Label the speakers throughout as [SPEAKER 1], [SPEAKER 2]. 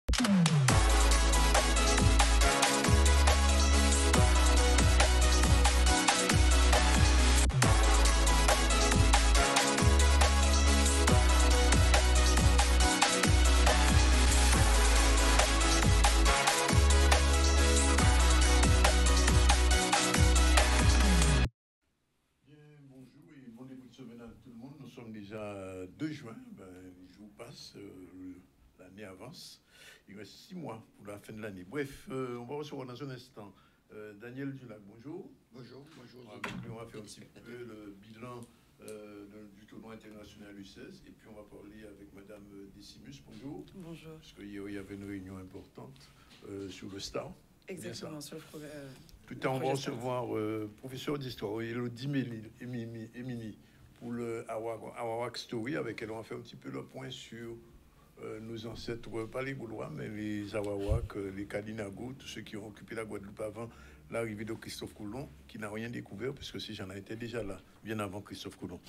[SPEAKER 1] Bonjour et bon début de semaine à tout le monde. Nous sommes déjà 2 juin. Les jours passent, l'année avance. Il reste 6 mois pour la fin de l'année. Bref, on va recevoir dans un instant Daniel Dulac. Bonjour.
[SPEAKER 2] Bonjour.
[SPEAKER 1] Avec lui, on va faire un petit peu le bilan du tournoi international U16. Et puis on va parler avec Madame Decimus. Bonjour.
[SPEAKER 3] Bonjour.
[SPEAKER 1] Parce qu'il y avait une réunion importante sur le STAR.
[SPEAKER 3] Exactement, sur le programme.
[SPEAKER 1] Tout à l'heure, on va recevoir professeur d'histoire, Elodie Emini, pour le Arawak Story, avec elle on va faire un petit peu le point sur nos ancêtres, pas les Gaulois, mais les Arawak, les Kalinago, tous ceux qui ont occupé la Guadeloupe avant l'arrivée de Christophe Colomb, qui n'a rien découvert, puisque ces gens-là étaient déjà là, bien avant Christophe Colomb.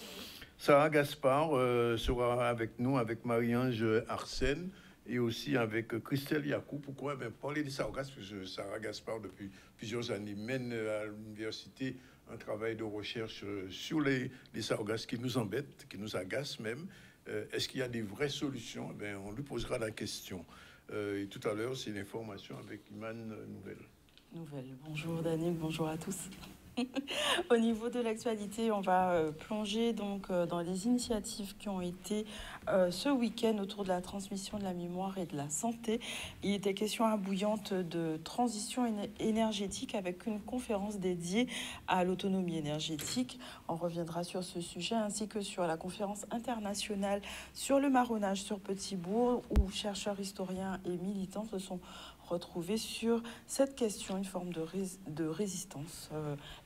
[SPEAKER 1] Sarah Gaspard sera avec nous, avec Marie-Ange Arsène, et aussi avec Christelle Yacoub. Pourquoi? Parler des Sargasses, parce que Sarah Gaspard, depuis plusieurs années, mène à l'université un travail de recherche sur les Sargasses qui nous embêtent, qui nous agacent même. Est-ce qu'il y a des vraies solutions? On lui posera la question. Et tout à l'heure, c'est l'information avec Iman Nouvelle.
[SPEAKER 3] Bonjour Daniel, bonjour à tous. Au niveau de l'actualité, on va plonger donc dans les initiatives qui ont été ce week-end autour de la transmission de la mémoire et de la santé. Il était question à bouillante de transition énergétique avec une conférence dédiée à l'autonomie énergétique. On reviendra sur ce sujet ainsi que sur la conférence internationale sur le marronnage sur Petit-Bourg où chercheurs, historiens et militants se sont retrouvés sur cette question, une forme de résistance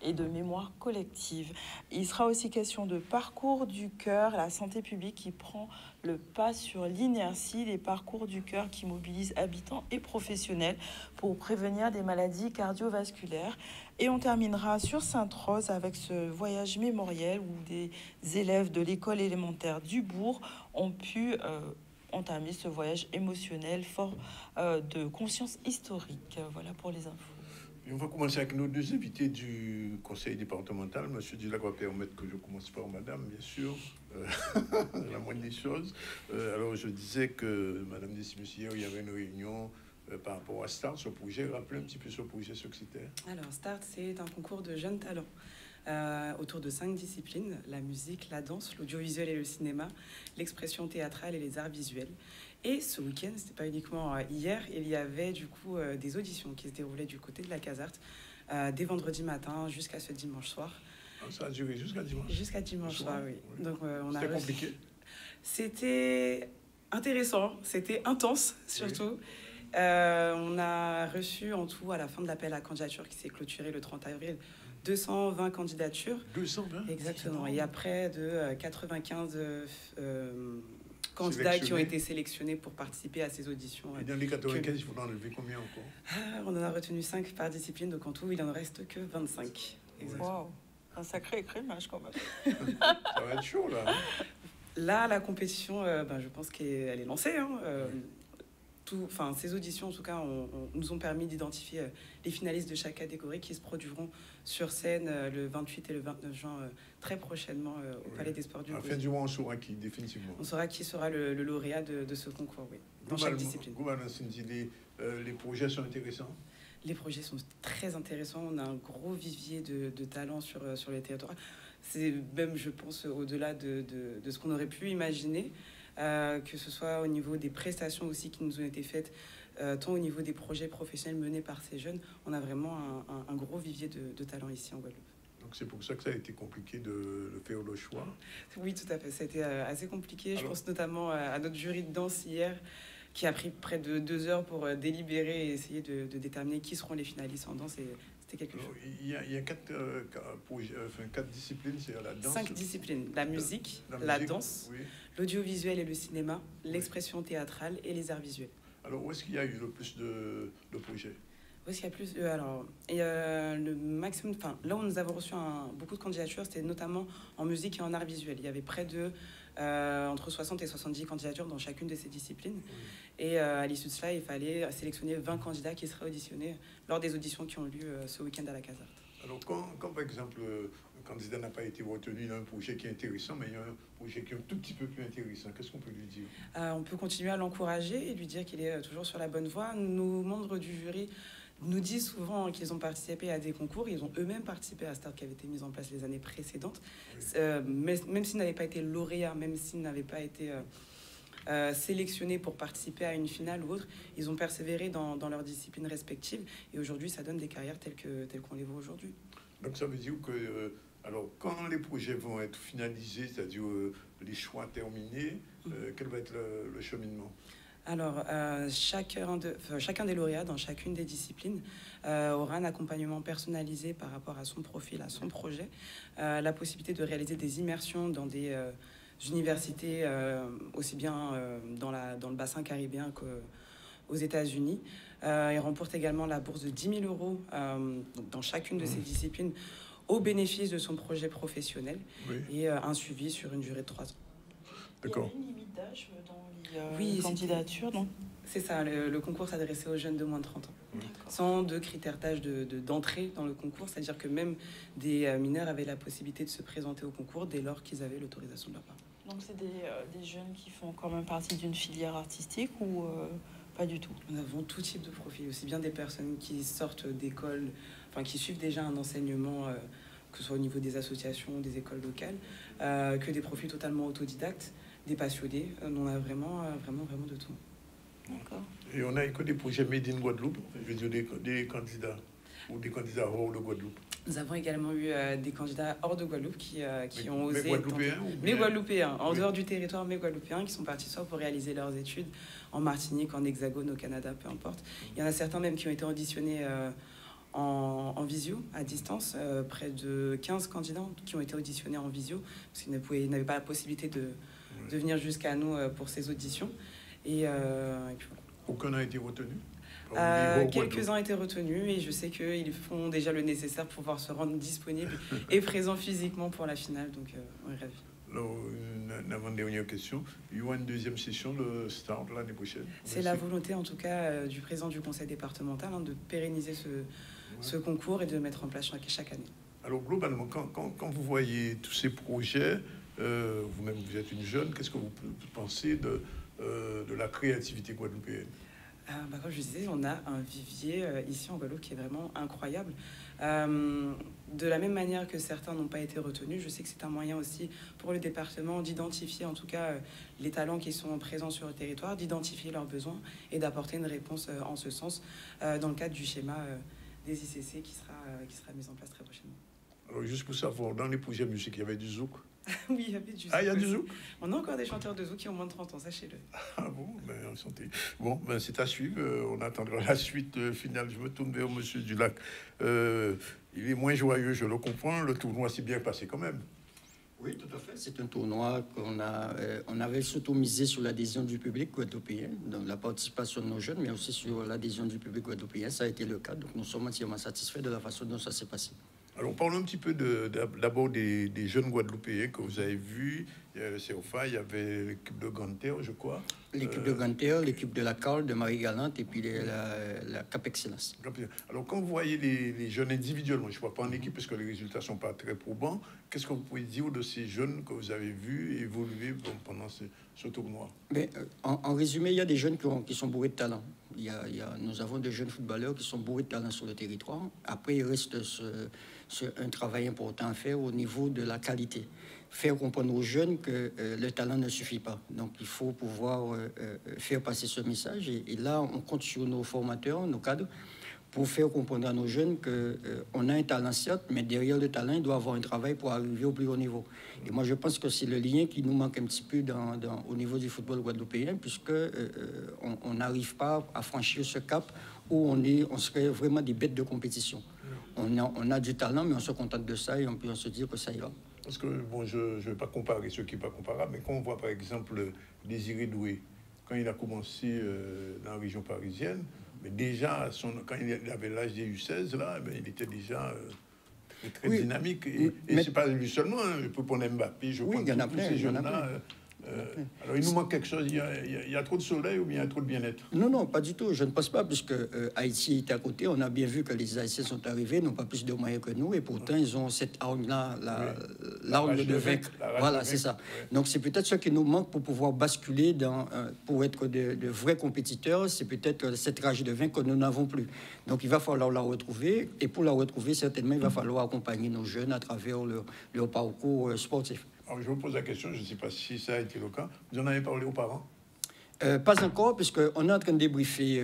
[SPEAKER 3] et de mémoire collective. Il sera aussi question de parcours du cœur, la santé publique qui prend le pas sur l'inertie, les parcours du cœur qui mobilisent habitants et professionnels pour prévenir des maladies cardiovasculaires. Et on terminera sur Sainte-Rose avec ce voyage mémoriel où des élèves de l'école élémentaire du Bourg ont pu entamer ce voyage émotionnel fort de conscience historique. Voilà pour les infos.
[SPEAKER 1] Et on va commencer avec nos deux invités du conseil départemental. Monsieur Dulac va permettre que je commence par madame, bien sûr, la moindre des choses. Alors, je disais que madame Decimus, hier, il y avait une réunion par rapport à START, ce projet. Rappelez un petit peu ce projet, ce que c'était.
[SPEAKER 3] Alors, START, c'est un concours de jeunes talents autour de 5 disciplines, la musique, la danse, l'audiovisuel et le cinéma, l'expression théâtrale et les arts visuels. Et ce week-end, c'était pas uniquement hier, il y avait du coup des auditions qui se déroulaient du côté de la Casarte dès vendredi matin jusqu'à ce dimanche soir.
[SPEAKER 1] Ça a duré jusqu'à dimanche.
[SPEAKER 3] Jusqu'à dimanche soir, oui. Donc,
[SPEAKER 1] c'était compliqué.
[SPEAKER 3] C'était intéressant, c'était intense surtout. Oui. On a reçu en tout, à la fin de l'appel à candidature qui s'est clôturé le 30 avril, 220 candidatures.
[SPEAKER 1] 220?
[SPEAKER 3] Exactement. Il y a près de 95 candidats qui ont été sélectionnés pour participer à ces auditions.
[SPEAKER 1] Et dans les 95, il faut en enlever combien encore?
[SPEAKER 3] On en a retenu 5 par discipline, donc en tout, il n'en reste que 25.
[SPEAKER 4] Wow. Un sacré écrémage quand même.
[SPEAKER 1] Ça va être chaud, là.
[SPEAKER 3] Là, la compétition, je pense qu'elle est lancée. Ces auditions, en tout cas, nous ont permis d'identifier les finalistes de chaque catégorie qui se produiront sur scène le 28 et le 29 juin très prochainement au Palais des Sports du Gauzy.
[SPEAKER 1] À la fin du mois, on saura qui, définitivement.
[SPEAKER 3] On saura qui sera le lauréat de ce concours, oui, dans chaque discipline.
[SPEAKER 1] Les projets sont intéressants?
[SPEAKER 3] Les projets sont très intéressants. On a un gros vivier de talents sur les territoires. C'est même, je pense, au-delà de ce qu'on aurait pu imaginer. Que ce soit au niveau des prestations aussi qui nous ont été faites, tant au niveau des projets professionnels menés par ces jeunes, on a vraiment un gros vivier de talents ici en Guadeloupe.
[SPEAKER 1] Donc c'est pour ça que ça a été compliqué de faire le choix?
[SPEAKER 3] Oui, tout à fait. C'était assez compliqué. Je pense notamment à notre jury de danse hier, qui a pris près de 2 heures pour délibérer et essayer de déterminer qui seront les finalistes en danse. Et c'était quelque chose.
[SPEAKER 1] Il y a 4 disciplines, c'est la danse.
[SPEAKER 3] 5 disciplines, la musique, la danse, oui, l'audiovisuel et le cinéma, l'expression théâtrale et les arts visuels.
[SPEAKER 1] Alors, où est-ce qu'il y a eu le plus de projets?
[SPEAKER 3] Où est-ce qu'il y a plus le maximum, là où nous avons reçu beaucoup de candidatures, c'était notamment en musique et en arts visuels. Il y avait près de
[SPEAKER 2] entre 60 et 70 candidatures dans chacune de ces disciplines. Et à l'issue de cela, il fallait sélectionner 20 candidats qui seraient auditionnés lors des auditions qui ont lieu ce week-end à la Casarte.
[SPEAKER 1] Alors, quand par exemple, un candidat n'a pas été retenu, il a un projet qui est intéressant, mais il y a un projet qui est un tout petit peu plus intéressant, qu'est-ce qu'on peut lui dire?
[SPEAKER 2] On peut continuer à l'encourager et lui dire qu'il est toujours sur la bonne voie. Nos membres du jury nous disent souvent qu'ils ont participé à des concours. Ils ont eux-mêmes participé à Start qui avait été mis en place les années précédentes. Oui. Même s'ils n'avaient pas été lauréats, même s'ils n'avaient pas été sélectionnés pour participer à une finale ou autre, ils ont persévéré dans leurs disciplines respectives. Et aujourd'hui, ça donne des carrières telles qu'on les voit aujourd'hui.
[SPEAKER 1] Donc ça veut dire que, alors, quand les projets vont être finalisés, c'est-à-dire les choix terminés, quel va être le cheminement?
[SPEAKER 2] Alors, chacun des lauréats dans chacune des disciplines aura un accompagnement personnalisé par rapport à son profil, à son projet, la possibilité de réaliser des immersions dans des universités, aussi bien dans le bassin caribéen qu'aux États-Unis. Il remporte également la bourse de 10 000 euros dans chacune de ces disciplines au bénéfice de son projet professionnel, oui. Et un suivi sur une durée de 3 ans.
[SPEAKER 1] D'accord.
[SPEAKER 3] Il y a une limite d'âge dans les candidatures, non?
[SPEAKER 2] C'est ça, le concours s'adressait aux jeunes de moins de 30 ans. Sans de critères d'âge d'entrée dans le concours, c'est-à-dire que même des mineurs avaient la possibilité de se présenter au concours dès lors qu'ils avaient l'autorisation de leur part.
[SPEAKER 3] Donc c'est des jeunes qui font quand même partie d'une filière artistique ou pas du tout?
[SPEAKER 2] Nous avons tout type de profil, aussi bien des personnes qui sortent d'écoles, enfin qui suivent déjà un enseignement, que ce soit au niveau des associations, des écoles locales, que des profils totalement autodidactes, des passionnés. On a vraiment de tout.
[SPEAKER 3] D'accord.
[SPEAKER 1] Et on a que des projets made in Guadeloupe, je veux dire des candidats ou des candidats hors de Guadeloupe.
[SPEAKER 2] Nous avons également eu des candidats hors de Guadeloupe qui ont osé...
[SPEAKER 1] Mais
[SPEAKER 2] Guadeloupéens, en dehors du territoire, mais Guadeloupéens, qui sont partis soit pour réaliser leurs études en Martinique, en Hexagone, au Canada, peu importe. Il y en a certains même qui ont été auditionnés en visio, à distance. Près de 15 candidats qui ont été auditionnés en visio, parce qu'ils n'avaient pas la possibilité de venir jusqu'à nous pour ces auditions. Et puis voilà.
[SPEAKER 1] Aucun n'a été retenu?
[SPEAKER 2] Quelques-uns ont été retenus et je sais qu'ils font déjà le nécessaire pour pouvoir se rendre disponibles et présents physiquement pour la finale. Donc, on est ravis.
[SPEAKER 1] Alors, une avant-dernière question. Il y aura une deuxième session de Start l'année prochaine?
[SPEAKER 2] C'est la volonté, en tout cas, du président du conseil départemental de pérenniser ce concours et de le mettre en place chaque année.
[SPEAKER 1] Alors, globalement, quand vous voyez tous ces projets, vous-même, vous êtes une jeune, qu'est-ce que vous pensez de la créativité guadeloupéenne?
[SPEAKER 2] Comme je disais, on a un vivier ici en Guadeloupe qui est vraiment incroyable. De la même manière que certains n'ont pas été retenus, je sais que c'est un moyen aussi pour le département d'identifier en tout cas les talents qui sont présents sur le territoire, d'identifier leurs besoins et d'apporter une réponse en ce sens dans le cadre du schéma des ICC qui sera mis en place très prochainement.
[SPEAKER 1] Alors juste pour savoir, dans les projets musiques, il y avait du zouk?
[SPEAKER 2] Oui, il y avait du zouk.
[SPEAKER 1] Ah, il y a du zouk?
[SPEAKER 2] On a encore des chanteurs de zouk qui ont moins de 30 ans, sachez-le.
[SPEAKER 1] Ah bon, ben enchanté. Bon, ben c'est à suivre. On attendra la suite finale. Je me tourne vers Monsieur Dulac. Il est moins joyeux, je le comprends. Le tournoi s'est bien passé quand même.
[SPEAKER 5] Oui, tout à fait. C'est un tournoi on avait surtout misé sur l'adhésion du public guadeloupéen, donc la participation de nos jeunes, mais aussi sur l'adhésion du public guadeloupéen. Ça a été le cas. Donc nous sommes entièrement satisfaits de la façon dont ça s'est passé.
[SPEAKER 1] Alors, parlons un petit peu d'abord des jeunes Guadeloupéens que vous avez vus. Il y avait le CEOFA, il y avait l'équipe de Ganter, je crois.
[SPEAKER 5] L'équipe de Ganter, l'équipe de la Carle, de Marie-Galante, et puis la Cap Excellence.
[SPEAKER 1] Alors, quand vous voyez les jeunes individuellement, je ne vois pas en équipe parce que les résultats ne sont pas très probants, qu'est-ce que vous pouvez dire de ces jeunes que vous avez vus évoluer pendant ce tournoi?
[SPEAKER 5] Mais, en résumé, il y a des jeunes qui sont bourrés de talent. Nous avons des jeunes footballeurs qui sont bourrés de talent sur le territoire. Après, il reste un travail important à faire au niveau de la qualité. Faire comprendre aux jeunes que le talent ne suffit pas. Donc, il faut pouvoir faire passer ce message. Et là, on compte sur nos formateurs, nos cadres, pour faire comprendre à nos jeunes qu'on a un talent, certes, mais derrière le talent, il doit avoir un travail pour arriver au plus haut niveau. Et moi, je pense que c'est le lien qui nous manque un petit peu au niveau du football guadeloupéen, puisque on n'arrive pas à franchir ce cap où on serait vraiment des bêtes de compétition. On a du talent, mais on se contente de ça et on peut se dire que ça ira.
[SPEAKER 1] Parce que, bon, je ne vais pas comparer ce qui n'est pas comparable, mais quand on voit, par exemple, Désiré Doué, quand il a commencé dans la région parisienne, mais déjà, quand il avait l'âge des U16, là, il était déjà très dynamique. Et ce n'est pas lui seulement, je peux prendre Mbappé, je prends tous ces jeunes-là. Alors, il nous manque quelque chose. Il y a trop de soleil ou bien il y a trop de bien-être?
[SPEAKER 5] Non, non, pas du tout. Je ne pense pas, puisque Haïti est à côté. On a bien vu que les Haïtiens sont arrivés, n'ont pas plus de moyens que nous, et pourtant, ils ont cette arme-là, l'arme de vaincre. Voilà, c'est ça. Donc, c'est peut-être ce qui nous manque pour pouvoir basculer pour être de vrais compétiteurs. C'est peut-être cette rage de vaincre que nous n'avons plus. Donc, il va falloir la retrouver. Et pour la retrouver, certainement, il va falloir accompagner nos jeunes à travers leur parcours sportif.
[SPEAKER 1] Alors, je vous pose la question, je ne sais pas si ça a été le cas. Vous en avez parlé aux parents?
[SPEAKER 5] Pas encore, puisqu'on est en train de débriefer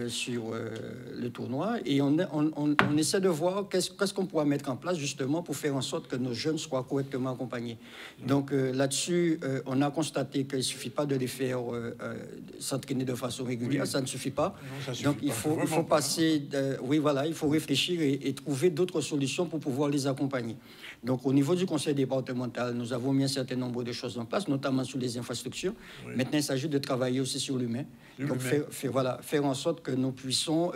[SPEAKER 5] sur le tournoi et on essaie de voir qu'est-ce qu'on pourra mettre en place justement pour faire en sorte que nos jeunes soient correctement accompagnés. Donc là-dessus, on a constaté qu'il ne suffit pas de les faire s'entraîner de façon régulière, ça ne suffit pas.
[SPEAKER 1] Non, ça
[SPEAKER 5] donc
[SPEAKER 1] suffit
[SPEAKER 5] il faut passer, oui voilà, il faut réfléchir et trouver d'autres solutions pour pouvoir les accompagner. Donc au niveau du conseil départemental, nous avons mis un certain nombre de choses en place, notamment sur les infrastructures. Oui. Maintenant, il s'agit de travailler aussi sur l'humain. Donc faire en sorte que nous puissions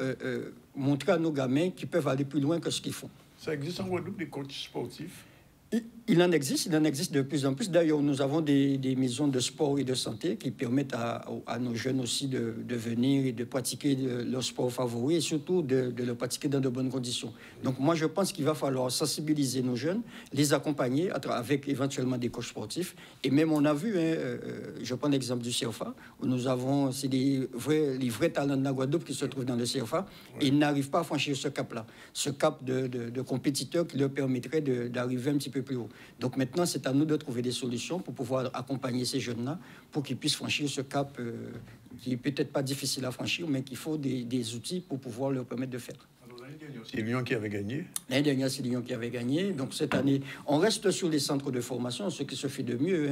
[SPEAKER 5] montrer à nos gamins qu'ils peuvent aller plus loin que ce qu'ils font.
[SPEAKER 1] Ça existe en Guadeloupe des coachs sportifs?
[SPEAKER 5] Il en existe de plus en plus. D'ailleurs, nous avons des maisons de sport et de santé qui permettent à nos jeunes aussi de venir et de pratiquer leur sport favori et surtout de le pratiquer dans de bonnes conditions. Donc moi, je pense qu'il va falloir sensibiliser nos jeunes, les accompagner avec éventuellement des coachs sportifs. Et même on a vu, je prends l'exemple du CFA, où nous avons, c'est les vrais talents de la Guadeloupe qui se trouvent dans le CFA, et ils n'arrivent pas à franchir ce cap-là, ce cap de compétiteurs qui leur permettrait d'arriver un petit peu plus haut. Donc maintenant, c'est à nous de trouver des solutions pour pouvoir accompagner ces jeunes-là pour qu'ils puissent franchir ce cap qui est peut-être pas difficile à franchir, mais qu'il faut des outils pour pouvoir leur permettre de faire.
[SPEAKER 1] C'est Lyon qui avait gagné.
[SPEAKER 5] L'année dernière, c'est Lyon qui avait gagné. Donc cette année, on reste sur les centres de formation, ce qui se fait de mieux,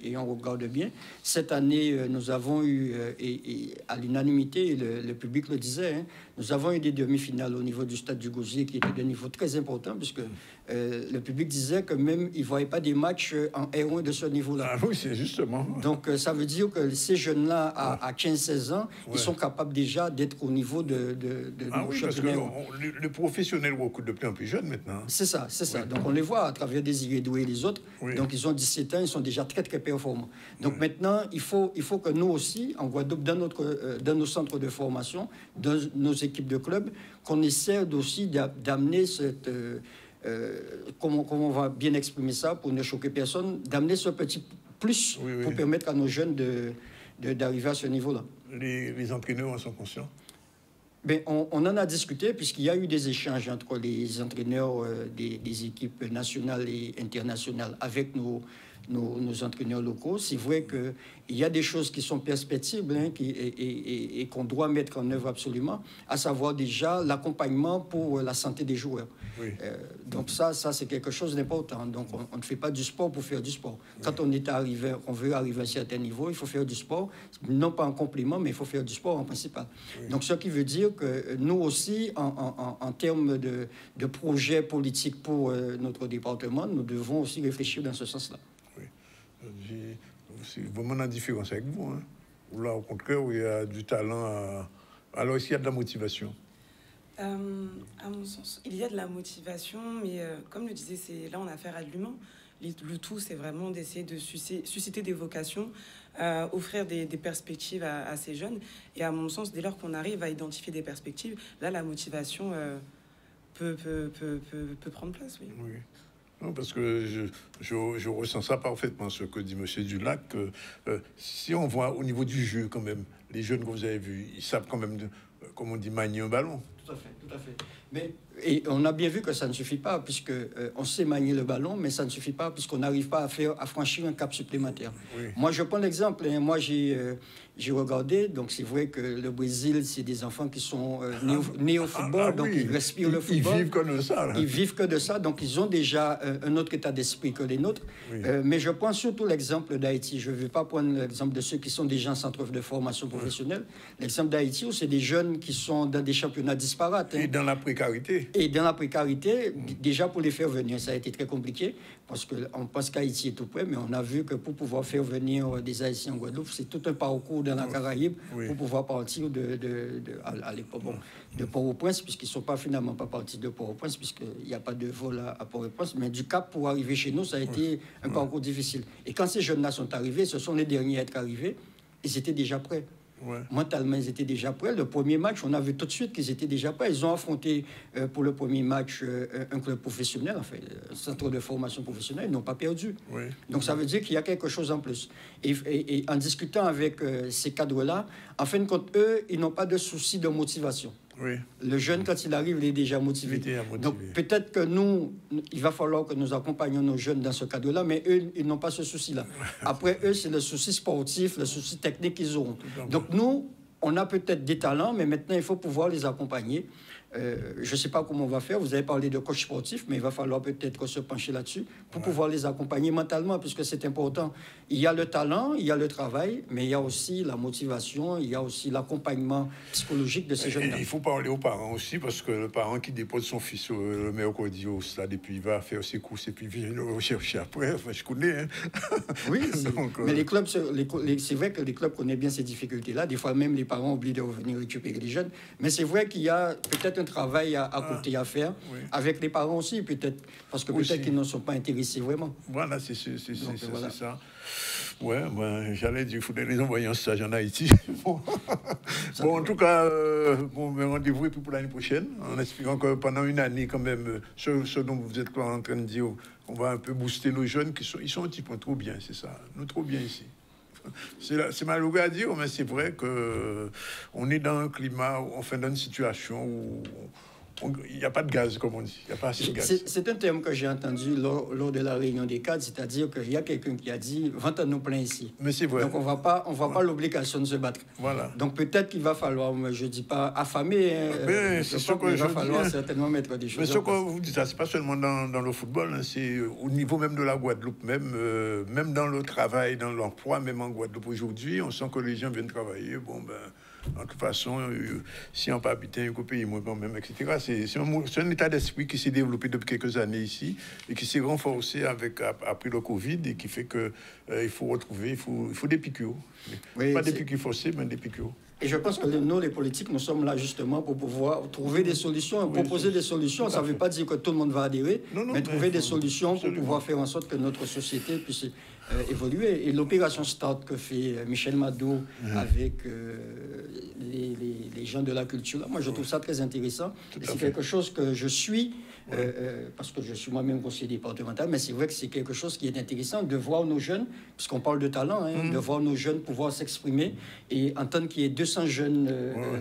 [SPEAKER 5] et on regarde bien. Cette année, nous avons eu, et à l'unanimité, le public le disait, nous avons eu des demi-finales au niveau du stade du Gosier qui étaient de niveau très important, puisque le public disait que même ils ne voyaient pas des matchs en R1 de ce niveau-là.
[SPEAKER 1] Ah oui, c'est justement.
[SPEAKER 5] Donc ça veut dire que ces jeunes-là, à 15-16 ans, ils sont capables déjà d'être au niveau de
[SPEAKER 1] nos championnats. Le professionnel recrute de plus en plus jeunes maintenant.
[SPEAKER 5] C'est ça. Donc on les voit à travers Désiré Doué et les autres. Oui. Donc ils ont 17 ans, ils sont déjà très très performants. Donc maintenant, il faut que nous aussi, en Guadeloupe, dans nos centres de formation, dans nos équipes de clubs, qu'on essaie aussi d'amener cette... comment on va bien exprimer ça pour ne choquer personne, d'amener ce petit plus pour permettre à nos jeunes d'arriver à ce niveau-là.
[SPEAKER 1] Les entraîneurs en sont conscients?
[SPEAKER 5] Ben, on en a discuté puisqu'il y a eu des échanges entre les entraîneurs des équipes nationales et internationales avec nos entraîneurs locaux. C'est vrai qu'il y a des choses qui sont perspectives et qu'on doit mettre en œuvre absolument, à savoir déjà l'accompagnement pour la santé des joueurs. Oui. Donc ça c'est quelque chose d'important. Donc on ne fait pas du sport pour faire du sport. Oui. Quand on veut arriver à un certain niveau, il faut faire du sport, non pas en complément, mais il faut faire du sport en principal. Oui. Donc ce qui veut dire que nous aussi, en termes de projets politiques pour notre département, nous devons aussi réfléchir dans ce sens-là.
[SPEAKER 1] C'est vraiment la différence avec vous. Hein. Là, au contraire, où il y a du talent. Alors, est-ce qu'il y a de la motivation?
[SPEAKER 2] À mon sens, il y a de la motivation, mais comme le disait, là, on a affaire à de l'humain. Le tout, c'est vraiment d'essayer de susciter des vocations, offrir des perspectives à ces jeunes. Et à mon sens, dès lors qu'on arrive à identifier des perspectives, là, la motivation peut prendre place, oui.
[SPEAKER 1] Oui. Non, parce que je ressens ça parfaitement, ce que dit M. Dulac. Si on voit au niveau du jeu, quand même, les jeunes que vous avez vus, ils savent quand même, comme on dit, manier un ballon.
[SPEAKER 5] Tout à fait. Et on a bien vu que ça ne suffit pas, puisque on sait manier le ballon, mais ça ne suffit pas, puisqu'on n'arrive pas à franchir un cap supplémentaire. Oui. Moi, je prends l'exemple. Moi, j'ai regardé, donc c'est vrai que le Brésil, c'est des enfants qui sont nés au football, donc ils respirent le football.
[SPEAKER 1] Ils vivent que de ça. Là.
[SPEAKER 5] Ils vivent que de ça, donc ils ont déjà un autre état d'esprit que les nôtres. Oui. Mais je prends surtout l'exemple d'Haïti. Je ne vais pas prendre l'exemple de ceux qui sont déjà en centre de formation professionnelle. L'exemple d'Haïti, où c'est des jeunes jeunes qui sont dans des championnats disparates.
[SPEAKER 1] Et dans la précarité.
[SPEAKER 5] Et dans la précarité, déjà pour les faire venir, ça a été très compliqué, parce qu'on pense qu'Haïti est tout près, mais on a vu que pour pouvoir faire venir des Haïtiens en Guadeloupe, c'est tout un parcours dans la Caraïbe pour pouvoir partir à l'époque de Port-au-Prince, puisqu'ils ne sont pas finalement pas partis de Port-au-Prince, puisqu'il n'y a pas de vol à Port-au-Prince, mais du Cap pour arriver chez nous, ça a été un parcours difficile. Et quand ces jeunes-là sont arrivés, ce sont les derniers à être arrivés, ils étaient déjà prêts. Mentalement, ils étaient déjà prêts. Le premier match, on a vu tout de suite qu'ils étaient déjà prêts. Ils ont affronté pour le premier match un club professionnel, en fait, un centre de formation professionnelle. Ils n'ont pas perdu. Donc ça veut dire qu'il y a quelque chose en plus. Et en discutant avec ces cadres-là, en fin de compte, eux, ils n'ont pas de souci de motivation. Le jeune, quand il arrive, il est déjà motivé. Donc peut-être que nous, il va falloir que nous accompagnions nos jeunes dans ce cadre-là, mais eux, ils n'ont pas ce souci-là. Après, eux, c'est le souci sportif, le souci technique qu'ils auront. Donc nous, on a peut-être des talents, mais maintenant, il faut pouvoir les accompagner. Je ne sais pas comment on va faire. Vous avez parlé de coach sportif, mais il va falloir peut-être se pencher là-dessus pour pouvoir les accompagner mentalement, puisque c'est important. Il y a le talent, il y a le travail, mais il y a aussi la motivation, il y a aussi l'accompagnement psychologique de ces jeunes.
[SPEAKER 1] Il faut parler aux parents aussi, parce que le parent qui dépose son fils le mercredi au stade, et puis il va faire ses courses, et puis il vient le rechercher après. Enfin, je connais. Hein. Oui,
[SPEAKER 5] mais les clubs, c'est vrai que les clubs connaissent bien ces difficultés-là. Des fois, même les parents oublient de revenir récupérer les jeunes. Mais c'est vrai qu'il y a peut-être un travail à côté à faire, avec les parents aussi, peut-être, parce que peut-être qu'ils ne sont pas intéressés vraiment.
[SPEAKER 1] Voilà, c'est ça. Ouais, ben, j'allais dire, il faudrait les envoyer en stage en Haïti. Bon, en tout cas, rendez-vous et puis pour l'année prochaine, en espérant que pendant une année, quand même, ce dont vous êtes en train de dire, on va un peu booster nos jeunes, ils sont un petit peu trop bien, c'est ça. Nous, trop bien ici. C'est malheureux à dire, mais c'est vrai qu'on est dans un climat, enfin dans une situation où il n'y a pas de gaz, comme on dit. Il n'y a pas assez de gaz.
[SPEAKER 5] C'est un terme que j'ai entendu lors de la réunion des cadres, c'est-à-dire qu'il y a quelqu'un qui a dit « ventons-nous plein ici ».
[SPEAKER 1] Mais c'est vrai.
[SPEAKER 5] Donc on voit pas l'obligation de se battre.
[SPEAKER 1] Voilà. Donc
[SPEAKER 5] peut-être qu'il va falloir, je ne dis pas affamer,
[SPEAKER 1] mais c'est ce que
[SPEAKER 5] il va falloir certainement mettre des choses.
[SPEAKER 1] Mais ce que vous dites, c'est pas seulement dans le football, hein, c'est au niveau même de la Guadeloupe, même dans le travail, dans l'emploi, même en Guadeloupe aujourd'hui, on sent que les gens viennent travailler. Bon, ben... De toute façon, si on peut habiter un pays, moi quand même, etc. C'est un état d'esprit qui s'est développé depuis quelques années ici et qui s'est renforcé après le Covid et qui fait que il faut retrouver, il faut des piqûres. Pas des piqûres forcées, mais des piqûres.
[SPEAKER 5] Et je pense que nous, les politiques, nous sommes là justement pour pouvoir trouver des solutions et proposer des solutions. Ça ne veut pas dire que tout le monde va adhérer, mais trouver des solutions pour pouvoir faire en sorte que notre société puisse évoluer. Et l'opération START que fait Michel Mado avec les gens de la culture, là, moi je trouve ça très intéressant. C'est quelque chose que je suis, parce que je suis moi-même conseiller départemental, mais c'est vrai que c'est quelque chose qui est intéressant de voir nos jeunes, puisqu'on parle de talent, de voir nos jeunes pouvoir s'exprimer et entendre qu'il y ait 200 jeunes,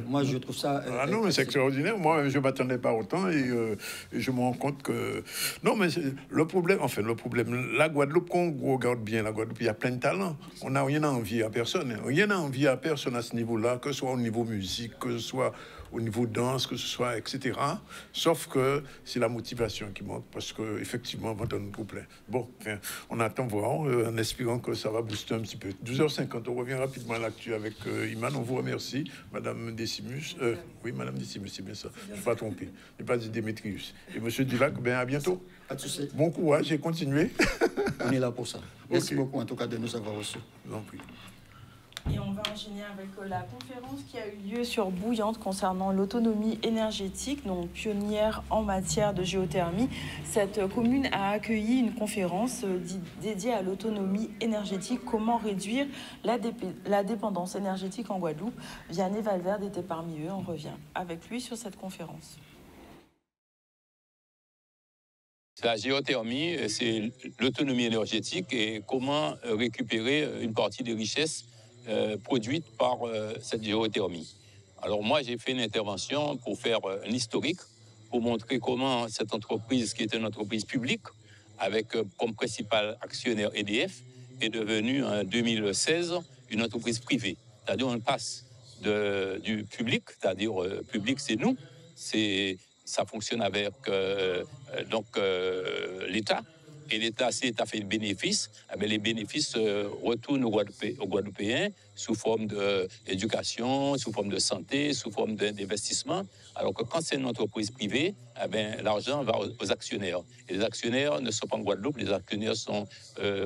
[SPEAKER 5] moi je trouve ça...
[SPEAKER 1] non, mais c'est extraordinaire. Moi, je ne m'attendais pas autant et je me rends compte que... Non, mais le problème, la Guadeloupe, qu'on regarde bien, la Guadeloupe, il y a plein de talents. On n'a rien à envier à personne. Rien à envier à personne à ce niveau-là, que ce soit au niveau musique, que ce soit au niveau danse, que ce soit, etc. Sauf que c'est la motivation qui manque, parce qu'effectivement, on va nous trop plein. Bon, enfin, on attend voir, en espérant que ça va booster un petit peu. 12h50, on revient rapidement à l'actu avec Iman. On vous remercie, Madame Décimus. Oui, Madame Décimus, c'est bien ça. Je ne suis pas trompé. Je n'ai pas dit Démétrius. Et Monsieur Dulac, à bientôt.
[SPEAKER 5] Pas de souci.
[SPEAKER 1] Bon courage et continuez.
[SPEAKER 5] On est là pour ça. Merci beaucoup, en tout cas, de nous avoir reçus.
[SPEAKER 1] Non plus.
[SPEAKER 3] Et on va enchaîner avec la conférence qui a eu lieu sur Bouillante concernant l'autonomie énergétique, donc pionnière en matière de géothermie. Cette commune a accueilli une conférence dédiée à l'autonomie énergétique, comment réduire la dépendance énergétique en Guadeloupe. Vianney Valverde était parmi eux, on revient avec lui sur cette conférence.
[SPEAKER 6] La géothermie, c'est l'autonomie énergétique et comment récupérer une partie des richesses produites par cette géothermie. Alors moi, j'ai fait une intervention pour faire un historique, pour montrer comment cette entreprise, qui est une entreprise publique, avec comme principal actionnaire EDF, est devenue en 2016 une entreprise privée. C'est-à-dire on passe du public, c'est-à-dire public c'est nous, ça fonctionne avec l'État, Et l'État, si l'État fait le bénéfice, les bénéfices retournent aux Guadeloupéens sous forme d'éducation, sous forme de santé, sous forme d'investissement. Alors que quand c'est une entreprise privée, l'argent va aux actionnaires. Et les actionnaires ne sont pas en Guadeloupe, les actionnaires sont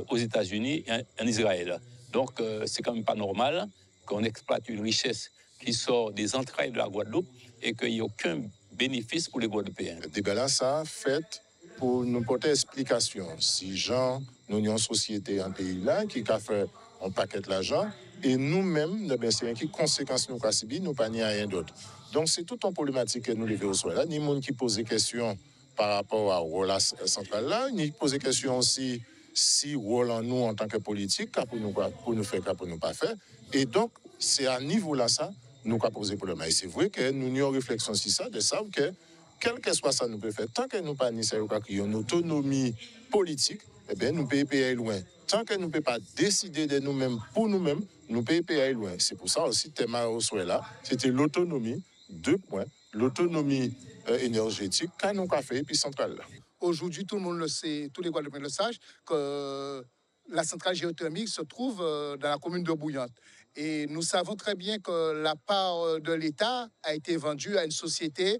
[SPEAKER 6] aux États-Unis et en Israël. Donc, c'est quand même pas normal qu'on exploite une richesse qui sort des entrailles de la Guadeloupe et qu'il n'y ait aucun bénéfice pour les Guadeloupéens.
[SPEAKER 7] Le débat là, ça fait pour nous porter explication. Si Jean, nous avons une société, un pays là, qui a fait un paquet d'argent, et nous-mêmes, c'est une conséquence nous avons subi, nous pas ni rien d'autre. Donc c'est toute une problématique que nous levons au soir là. Ni monde qui pose des questions par rapport à rôle central là, ni pose des questions aussi si rôle en nous en tant que politique, pour nous faire, pour nous pas faire. Et donc c'est à niveau là ça, nous avons posé problème. Et c'est vrai que nous avons une réflexion sur ça, de savoir que quel que soit ça, nous pouvons faire. Tant que nous pas une autonomie politique, eh bien, nous pouvons payer loin. Tant que nous ne pouvons pas décider de nous-mêmes pour nous-mêmes, nous pouvons payer loin. C'est pour ça aussi, le thème au souhait là, c'était l'autonomie, 2 points, l'autonomie énergétique, qu'a nous avons fait, et puis centrale là.
[SPEAKER 8] Aujourd'hui, tout le monde le sait, tous les Guadeloupéens le savent, que la centrale géothermique se trouve dans la commune de Bouillante. Et nous savons très bien que la part de l'État a été vendue à une société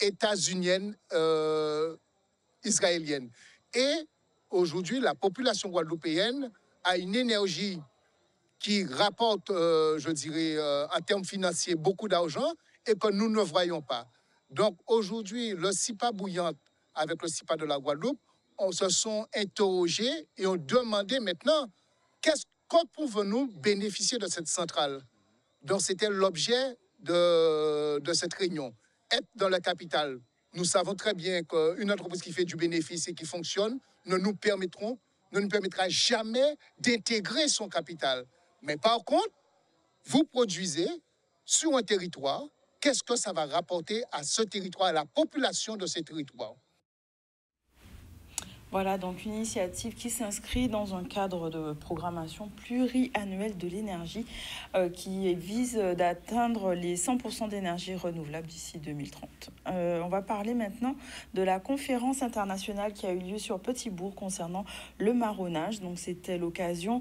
[SPEAKER 8] états-unienne, israélienne. Et aujourd'hui, la population guadeloupéenne a une énergie qui rapporte, je dirais, en termes financiers, beaucoup d'argent et que nous ne voyons pas. Donc aujourd'hui, le CIPA Bouillante avec le CIPA de la Guadeloupe, on se sont interrogés et ont demandé maintenant quand pouvons-nous bénéficier de cette centrale. Donc c'était l'objet de cette réunion. Être dans la capitale, nous savons très bien qu'une entreprise qui fait du bénéfice et qui fonctionne ne nous permettra jamais d'intégrer son capital. Mais par contre, vous produisez sur un territoire, qu'est-ce que ça va rapporter à ce territoire, à la population de ce territoire?
[SPEAKER 3] Voilà, donc une initiative qui s'inscrit dans un cadre de programmation pluriannuelle de l'énergie qui vise d'atteindre les 100% d'énergie renouvelable d'ici 2030. On va parler maintenant de la conférence internationale qui a eu lieu sur Petit-Bourg concernant le marronnage. Donc c'était l'occasion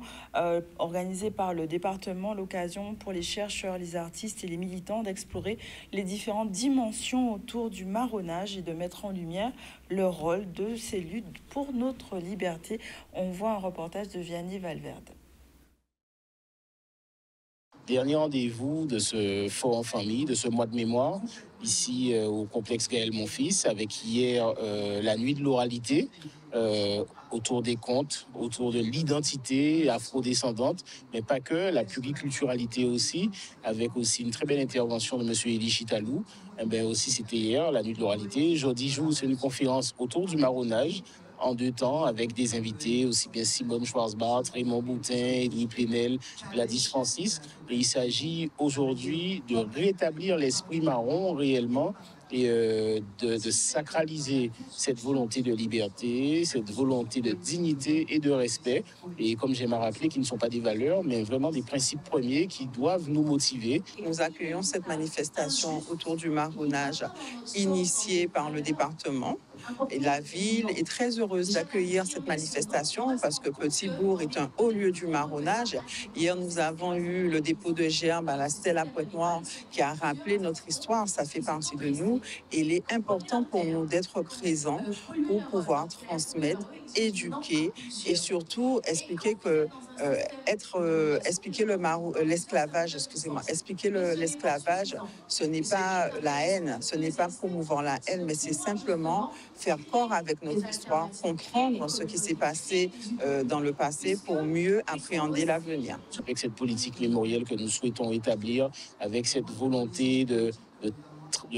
[SPEAKER 3] organisée par le département, l'occasion pour les chercheurs, les artistes et les militants d'explorer les différentes dimensions autour du marronnage et de mettre en lumière le rôle de ces luttes pour notre liberté. On voit un reportage de Vianney Valverde.
[SPEAKER 9] Dernier rendez-vous de ce forum en famille, de ce mois de mémoire, ici au complexe Gaël Monfils, avec hier la nuit de l'oralité, autour des contes, autour de l'identité afrodescendante, mais pas que, la pluriculturalité aussi, avec aussi une très belle intervention de M. Elie Chitalou. Aussi, c'était hier, la nuit de l'oralité. Jeudi jour, c'est une conférence autour du marronnage, en 2 temps, avec des invités, aussi bien Simone Schwarzbart, Raymond Boutin, Edouard Plenel, Gladys Francis. Et il s'agit aujourd'hui de rétablir l'esprit marron réellement et de sacraliser cette volonté de liberté, cette volonté de dignité et de respect. Et comme j'aime à rappeler, qui ne sont pas des valeurs, mais vraiment des principes premiers qui doivent nous motiver.
[SPEAKER 4] Nous accueillons cette manifestation autour du marronnage initiée par le département. Et la ville est très heureuse d'accueillir cette manifestation parce que Petit-Bourg est un haut lieu du marronnage. Hier, nous avons eu le dépôt de gerbes à la Stèle à Pointe-Noire qui a rappelé notre histoire. Ça fait partie de nous. Et il est important pour nous d'être présents pour pouvoir transmettre, éduquer et surtout expliquer que expliquer l'esclavage, expliquer l'esclavage, ce n'est pas la haine, ce n'est pas promouvoir la haine, mais c'est simplement faire corps avec notre histoire, comprendre ce qui s'est passé dans le passé pour mieux appréhender l'avenir.
[SPEAKER 9] Avec cette politique mémorielle que nous souhaitons établir, avec cette volonté de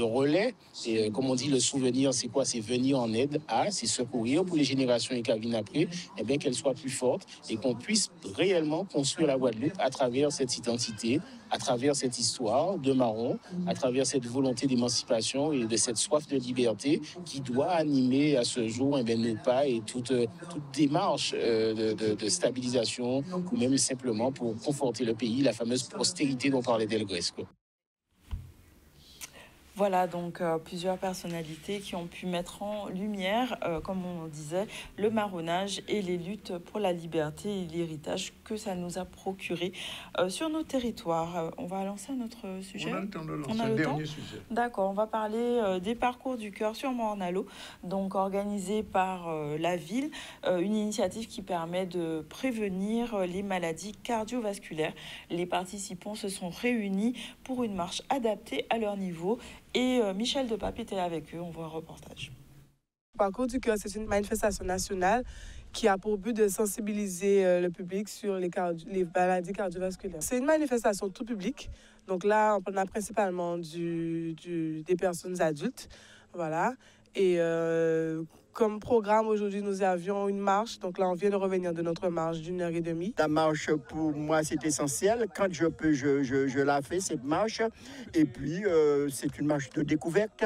[SPEAKER 9] relais. Et comme on dit, le souvenir, c'est quoi? C'est venir en aide à, c'est secourir pour les générations et qui viennent après, et bien qu'elles soient plus fortes et qu'on puisse réellement construire la Guadeloupe à travers cette identité, à travers cette histoire de marron, à travers cette volonté d'émancipation et de cette soif de liberté qui doit animer à ce jour nos pas et toute démarche de stabilisation ou même simplement pour conforter le pays, la fameuse postérité dont parlait Delgrès.
[SPEAKER 3] Voilà donc plusieurs personnalités qui ont pu mettre en lumière, comme on disait, le marronnage et les luttes pour la liberté et l'héritage que ça nous a procuré sur nos territoires. On va lancer notre sujet.
[SPEAKER 1] On a le temps de lancer
[SPEAKER 3] On a
[SPEAKER 1] le
[SPEAKER 3] le
[SPEAKER 1] dernier
[SPEAKER 3] temps
[SPEAKER 1] sujet.
[SPEAKER 3] D'accord, on va parler des parcours du cœur sur Morne-à-l'Eau, donc organisé par la ville, une initiative qui permet de prévenir les maladies cardiovasculaires. Les participants se sont réunis pour une marche adaptée à leur niveau. Et Michel Depape était avec eux, on voit un reportage.
[SPEAKER 10] Le Parcours du cœur, c'est une manifestation nationale qui a pour but de sensibiliser le public sur les maladies cardiovasculaires. C'est une manifestation tout public, donc là on a principalement des personnes adultes, voilà. Et comme programme, aujourd'hui, nous avions une marche. Donc là, on vient de revenir de notre marche d'1h30.
[SPEAKER 11] La marche, pour moi, c'est essentiel. Quand je peux, je la fais, cette marche. Et puis, c'est une marche de découverte.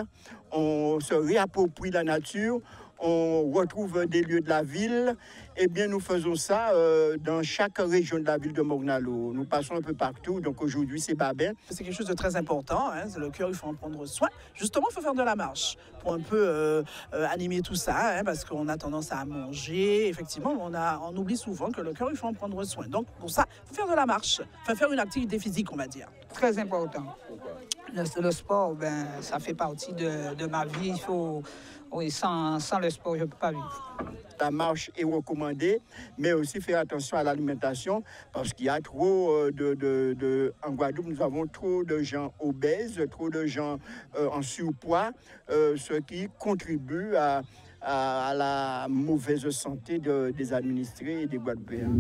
[SPEAKER 11] On se réapproprie la nature. On retrouve des lieux de la ville. Eh bien, nous faisons ça dans chaque région de la ville de Morne-à-l'Eau. Nous passons un peu partout. Donc aujourd'hui, c'est Babin.
[SPEAKER 12] C'est quelque chose de très important. Hein. C'est le cœur, il faut en prendre soin. Justement, il faut faire de la marche pour un peu animer tout ça, hein, parce qu'on a tendance à manger. Effectivement, on oublie souvent que le cœur, il faut en prendre soin. Donc pour ça, il faut faire de la marche. Enfin, faire une activité physique, on va dire.
[SPEAKER 13] Très important. Le sport, ben, ça fait partie de ma vie. Il faut... Oui, sans le sport, je ne peux pas vivre.
[SPEAKER 11] La marche est recommandée, mais aussi faire attention à l'alimentation parce qu'il y a trop en Guadeloupe, nous avons trop de gens obèses, trop de gens en surpoids, ce qui contribue à la mauvaise santé des administrés et des Guadeloupéens.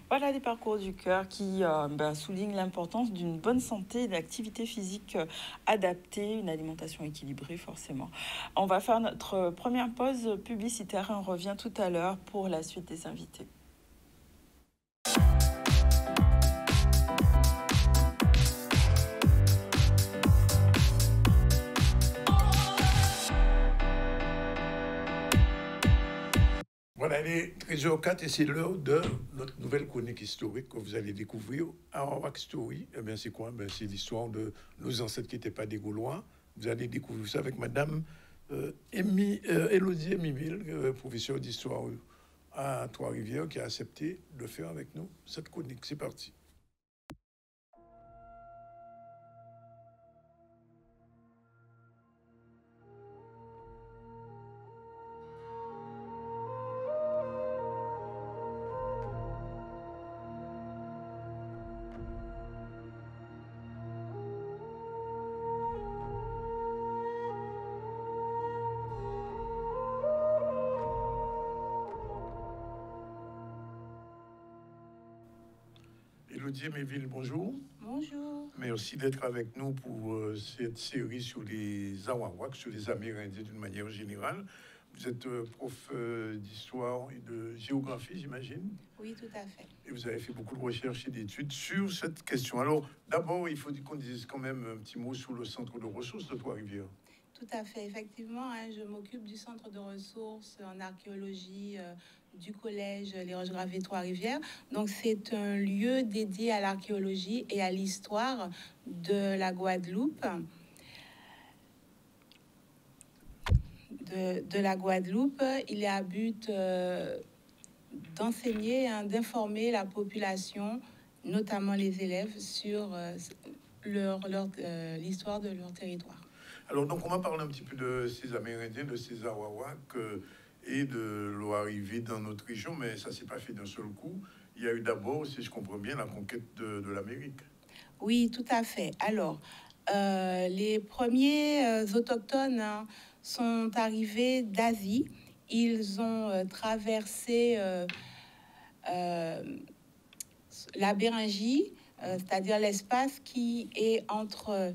[SPEAKER 3] Voilà des parcours du cœur qui soulignent l'importance d'une bonne santé, d'une activité physique adaptée, une alimentation équilibrée forcément. On va faire notre première pause publicitaire et on revient tout à l'heure pour la suite des invités.
[SPEAKER 1] Voilà, il est 13h04 et c'est l'heure de notre nouvelle chronique historique que vous allez découvrir. Arawak Story, eh bien, c'est quoi? C'est l'histoire de nos ancêtres qui n'étaient pas des Gaulois. Vous allez découvrir ça avec Madame Élodie Emimil, professeure d'histoire à Trois-Rivières, qui a accepté de faire avec nous cette chronique. C'est parti. Élodie Emimil, bonjour.
[SPEAKER 14] Bonjour.
[SPEAKER 1] Merci d'être avec nous pour cette série sur les Arawaks, sur les Amérindiens d'une manière générale. Vous êtes prof d'histoire et de géographie, j'imagine?
[SPEAKER 14] Oui, tout à fait.
[SPEAKER 1] Et vous avez fait beaucoup de recherches et d'études sur cette question. Alors, d'abord, il faut qu'on dise quand même un petit mot sur le centre de ressources de Trois-Rivières.
[SPEAKER 14] Tout à fait. Effectivement, hein, je m'occupe du centre de ressources en archéologie du collège Les Roches Gravées Trois-Rivières. Donc, c'est un lieu dédié à l'archéologie et à l'histoire de la Guadeloupe. De la Guadeloupe, il est à but d'enseigner, d'informer la population, notamment les élèves, sur l'histoire de leur territoire.
[SPEAKER 1] Alors, donc, on va parler un petit peu de ces Amérindiens, de ces Arawaks et de leur arrivée dans notre région, mais ça ne s'est pas fait d'un seul coup. Il y a eu d'abord, si je comprends bien, la conquête de l'Amérique.
[SPEAKER 14] Oui, tout à fait. Alors, les premiers autochtones sont arrivés d'Asie. Ils ont traversé la Béringie, c'est-à-dire l'espace qui est entre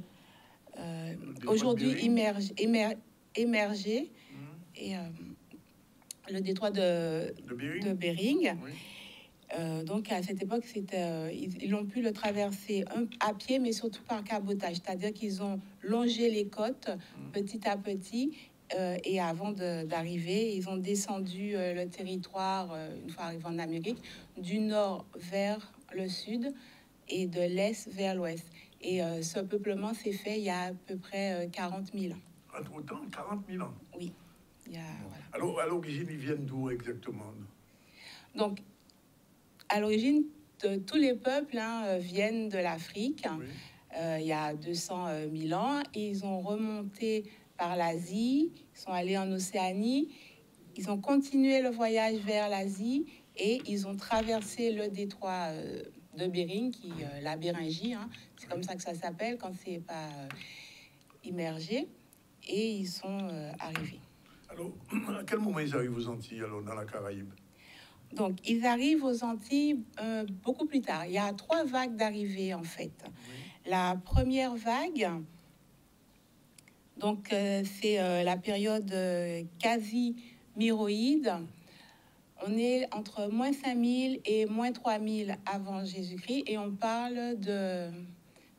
[SPEAKER 14] aujourd'hui émergé et le détroit de Bering. Oui. Donc à cette époque, ils ont pu le traverser à pied, mais surtout par cabotage, c'est-à-dire qu'ils ont longé les côtes petit à petit. Et avant d'arriver, ils ont descendu le territoire, une fois arrivés en Amérique, du nord vers le sud et de l'est vers l'ouest. Et ce peuplement s'est fait il y a à peu près 40 000 ans.
[SPEAKER 1] Entre-temps, 40 000 ans.
[SPEAKER 14] Oui. Il y a, voilà.
[SPEAKER 1] Alors, à l'origine, ils viennent d'où exactement?
[SPEAKER 14] Donc, à l'origine, tous les peuples viennent de l'Afrique. Oui. Il y a 200 000 ans. Et ils ont remonté par l'Asie, ils sont allés en Océanie, ils ont continué le voyage vers l'Asie et ils ont traversé le détroit de Bering, la Béringie, c'est comme ça que ça s'appelle quand c'est pas immergé, et ils sont arrivés.
[SPEAKER 1] Alors, à quel moment ils arrivent aux Antilles, alors, dans la Caraïbe?
[SPEAKER 14] Donc, ils arrivent aux Antilles beaucoup plus tard. Il y a 3 vagues d'arrivée, en fait. Oui. La première vague, donc, c'est la période quasi-myroïde. On est entre moins 5000 et moins 3000 avant Jésus-Christ et on parle de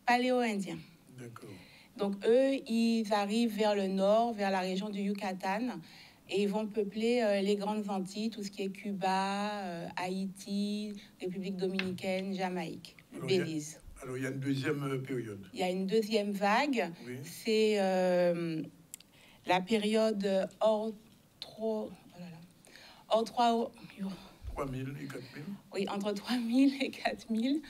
[SPEAKER 14] paléo-indien.
[SPEAKER 1] D'accord.
[SPEAKER 14] Donc, eux, ils arrivent vers le nord, vers la région du Yucatan, et ils vont peupler les grandes Antilles, tout ce qui est Cuba, Haïti, République dominicaine, Jamaïque, Belize.
[SPEAKER 1] Alors, il y a une deuxième période.
[SPEAKER 14] Il y a une deuxième vague. Oui. C'est la période hors
[SPEAKER 1] 3000 et 4000.
[SPEAKER 14] Oui, entre 3000 et 4000. Oui.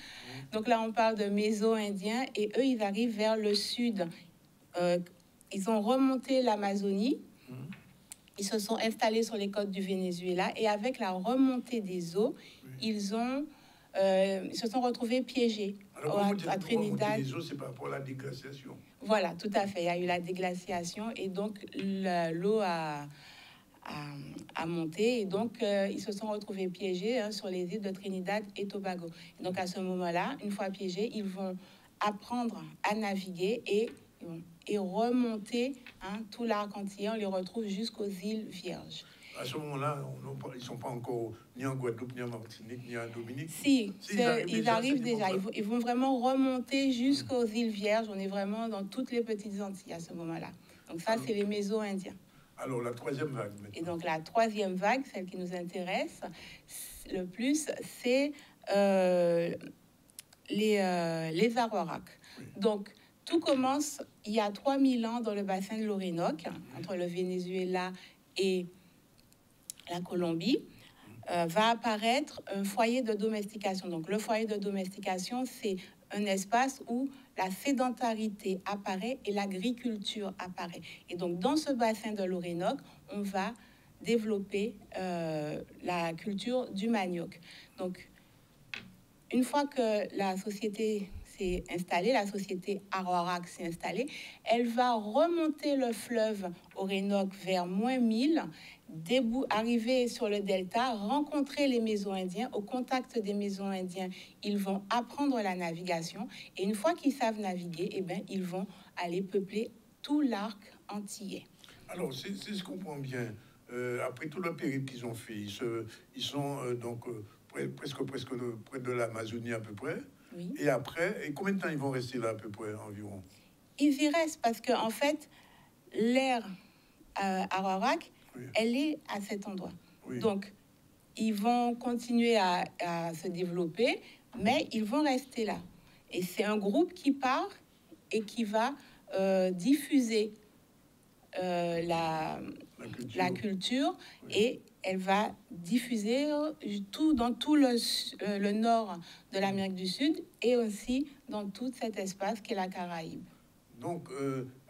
[SPEAKER 14] Donc là, on parle de méso-indiens et eux, ils arrivent vers le sud. Ils ont remonté l'Amazonie. Ils se sont installés sur les côtes du Venezuela et avec la remontée des eaux, oui. ils se sont retrouvés piégés.
[SPEAKER 1] Alors, à Trinidad. Les eaux, c'est par rapport à la déglaciation.
[SPEAKER 14] Voilà, tout à fait. Il y a eu la déglaciation et donc l'eau a monté et donc ils se sont retrouvés piégés sur les îles de Trinidad et Tobago. Et donc à ce moment-là, une fois piégés, ils vont apprendre à naviguer et remonter tout l'arc antillais. On les retrouve jusqu'aux îles Vierges.
[SPEAKER 1] À ce moment-là, ils ne sont pas encore ni en Guadeloupe, ni en Martinique, ni en Dominique.
[SPEAKER 14] Si ils arrivent déjà. Ils vont vraiment remonter jusqu'aux îles Vierges. On est vraiment dans toutes les petites Antilles à ce moment-là. Donc ça, c'est les méso-indiens.
[SPEAKER 1] Alors, la troisième vague. Maintenant.
[SPEAKER 14] Et donc, la troisième vague, celle qui nous intéresse le plus, c'est les Arawaks. Oui. Donc, tout commence il y a 3000 ans dans le bassin de l'Orénoque, entre le Venezuela et la Colombie. Va apparaître un foyer de domestication. Donc, le foyer de domestication, c'est un espace où la sédentarité apparaît et l'agriculture apparaît. Et donc, dans ce bassin de l'Orénoque, on va développer la culture du manioc. Donc, une fois que la société s'est installée, la société Arawak s'est installée, elle va remonter le fleuve Orénoque vers moins 1000, arriver sur le delta, rencontrer les méso-indiens. Au contact des méso-indiens, ils vont apprendre la navigation. Et une fois qu'ils savent naviguer, eh bien, ils vont aller peupler tout l'arc antillais.
[SPEAKER 1] Alors, si je comprends bien, après tout le périple qu'ils ont fait, ils sont donc presque près de l'Amazonie à peu près.
[SPEAKER 14] Oui.
[SPEAKER 1] Et après, et combien de temps ils vont rester là à peu près environ?
[SPEAKER 14] Ils y restent parce que en fait, l'ère Arawak, oui. elle est à cet endroit. Oui. Donc, ils vont continuer à se développer, mais ils vont rester là. Et c'est un groupe qui part et qui va diffuser la culture oui. et elle va diffuser dans tout le nord de l'Amérique du Sud et aussi dans tout cet espace qu'est la Caraïbe.
[SPEAKER 1] Donc,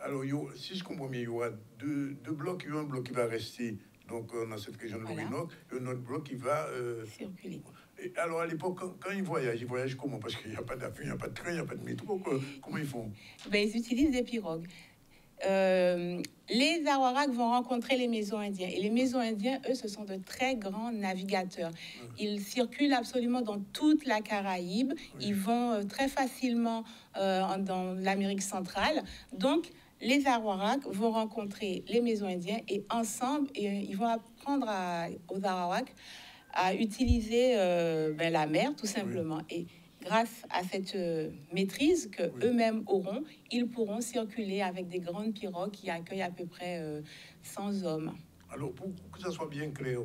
[SPEAKER 1] alors, si je comprends bien, il y aura deux blocs. Il y aura un bloc qui va rester donc, dans cette région de l'Orénoque et un autre bloc qui va
[SPEAKER 14] circuler.
[SPEAKER 1] Et alors, à l'époque, quand ils voyagent comment? Parce qu'il n'y a pas d'avion, il n'y a pas de train, il n'y a pas de métro. Comment ils font?
[SPEAKER 14] Ils utilisent des pirogues. Les Arawaks vont rencontrer les méso-indiens. Et les méso-indiens, eux, ce sont de très grands navigateurs. Ils circulent absolument dans toute la Caraïbe. Ils vont très facilement dans l'Amérique centrale. Donc, les Arawaks vont rencontrer les méso-indiens et ensemble, ils vont apprendre aux Arawaks à utiliser la mer, tout simplement. Et grâce à cette maîtrise qu'eux-mêmes auront, ils pourront circuler avec des grandes pirogues qui accueillent à peu près 100 hommes.
[SPEAKER 1] Alors, pour que ça soit bien clair,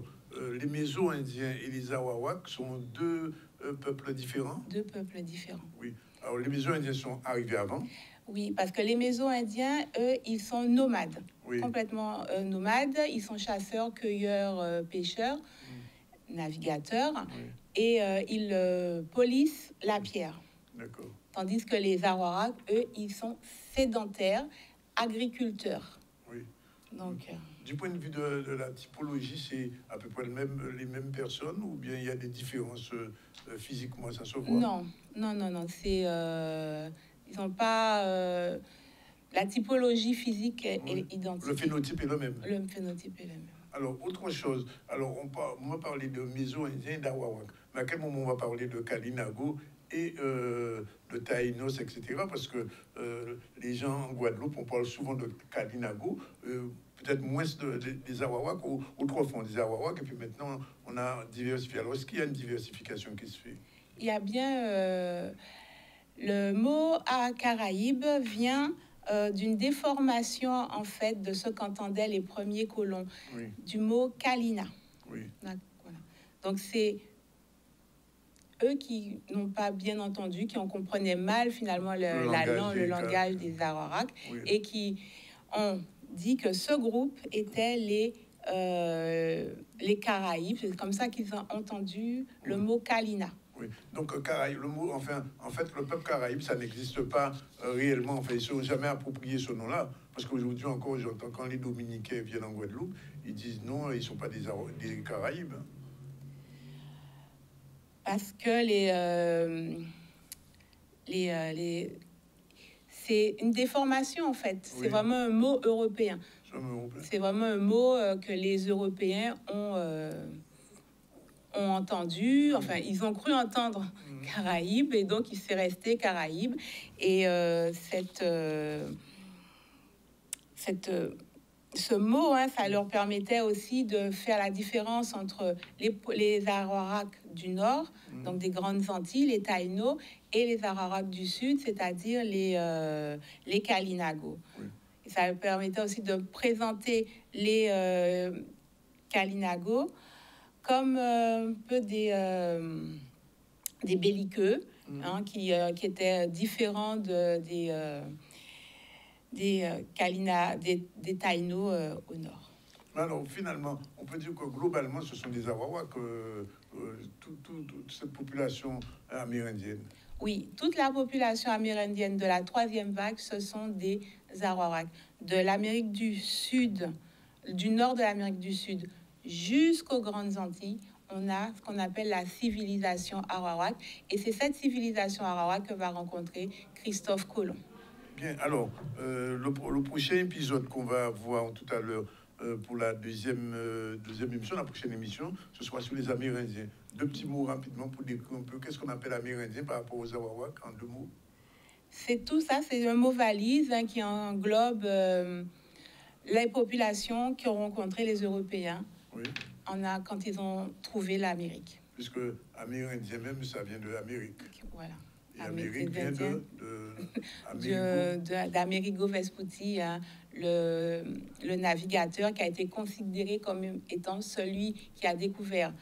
[SPEAKER 1] les méso-indiens et les Arawaks sont deux peuples différents?
[SPEAKER 14] Deux peuples différents.
[SPEAKER 1] Oui. Alors, les maisons indiennes sont arrivées avant?
[SPEAKER 14] Oui, parce que les Méso-Indiens, eux, ils sont nomades,
[SPEAKER 1] Oui.
[SPEAKER 14] complètement nomades. Ils sont chasseurs, cueilleurs, pêcheurs, navigateurs, et ils polissent la pierre.
[SPEAKER 1] D'accord.
[SPEAKER 14] Tandis que les Arawaks, eux, ils sont sédentaires, agriculteurs.
[SPEAKER 1] Oui.
[SPEAKER 14] Donc,
[SPEAKER 1] du point de vue de la typologie, c'est à peu près les mêmes personnes ou bien il y a des différences physiquement, ça se voit?
[SPEAKER 14] Non. C'est ils n'ont pas la typologie physique est identique.
[SPEAKER 1] Le phénotype est le même.
[SPEAKER 14] Le phénotype est le même.
[SPEAKER 1] Alors, autre chose. Alors, on va parler de Méso-Indiens et d'Arawak. Mais à quel moment on va parler de Kalinago et de Taïnos, etc. Parce que les gens en Guadeloupe, on parle souvent de Kalinago, peut-être moins des Arawak, autrefois des Arawak, et puis maintenant on a diversifié. Alors, est-ce qu'il y a une diversification qui se fait?
[SPEAKER 14] Il y a bien le mot Caraïbe vient d'une déformation en fait de ce qu'entendaient les premiers colons, du mot Kalina.
[SPEAKER 1] Oui.
[SPEAKER 14] Voilà. Donc c'est eux qui n'ont pas bien entendu, qui en comprenaient mal finalement le langage des Arawaks, et qui ont dit que ce groupe était les Caraïbes. C'est comme ça qu'ils ont entendu le mot Kalina.
[SPEAKER 1] Oui. Donc, Caraïbe, le mot, enfin, en fait, le peuple Caraïbe, ça n'existe pas réellement. Enfin, ils ne sont jamais appropriés ce nom-là. Parce qu'aujourd'hui encore, j'entends quand les Dominicains viennent en Guadeloupe, ils disent non, ils ne sont pas des Caraïbes.
[SPEAKER 14] Parce que c'est une déformation, en fait. C'est vraiment un mot européen. C'est vraiment un mot que les Européens ont entendu, enfin, ils ont cru entendre Caraïbes, et donc il s'est resté Caraïbes. Et ce mot, ça leur permettait aussi de faire la différence entre les Arawaks du Nord, donc des Grandes Antilles, les Taïnos, et les Arawaks du Sud, c'est-à-dire les Kalinago. Et ça leur permettait aussi de présenter les Kalinago comme un peu des belliqueux, qui étaient différents des Taïnos au nord.
[SPEAKER 1] Alors finalement, on peut dire que globalement, ce sont des Arawaks, toute cette population amérindienne.
[SPEAKER 14] Oui, toute la population amérindienne de la troisième vague, ce sont des Arawaks. De l'Amérique du Sud, du nord de l'Amérique du Sud, jusqu'aux Grandes Antilles, on a ce qu'on appelle la civilisation Arawak. Et c'est cette civilisation Arawak que va rencontrer Christophe Colomb.
[SPEAKER 1] Bien, alors, le prochain épisode qu'on va voir tout à l'heure pour la deuxième émission, la prochaine émission, ce sera sur les Amérindiens. Deux petits mots rapidement pour décrire un peu qu'est-ce qu'on appelle Amérindien par rapport aux Arawak, en deux mots.
[SPEAKER 14] C'est tout ça, c'est un mot valise qui englobe les populations qui ont rencontré les Européens quand ils ont trouvé l'Amérique.
[SPEAKER 1] Puisque Amérindien même, ça vient de l'Amérique.
[SPEAKER 14] Voilà.
[SPEAKER 1] Et Amérique vient
[SPEAKER 14] d'Amerigo Vespucci, le navigateur qui a été considéré comme étant celui qui a découvert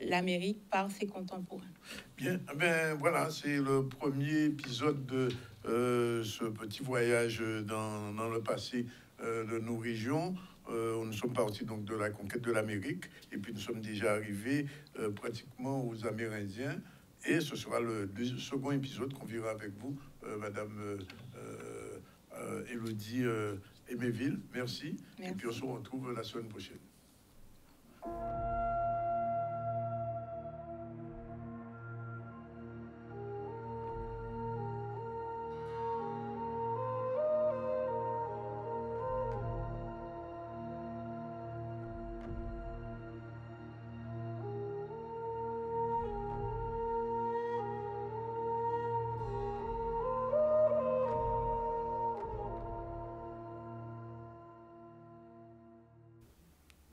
[SPEAKER 14] l'Amérique par ses contemporains.
[SPEAKER 1] Bien, ben voilà, c'est le premier épisode de ce petit voyage dans le passé de nos régions. Nous sommes partis donc de la conquête de l'Amérique et puis nous sommes déjà arrivés pratiquement aux Amérindiens. Et ce sera le second épisode qu'on verra avec vous, Madame Élodie Aiméville. Merci. Et puis on se retrouve la semaine prochaine.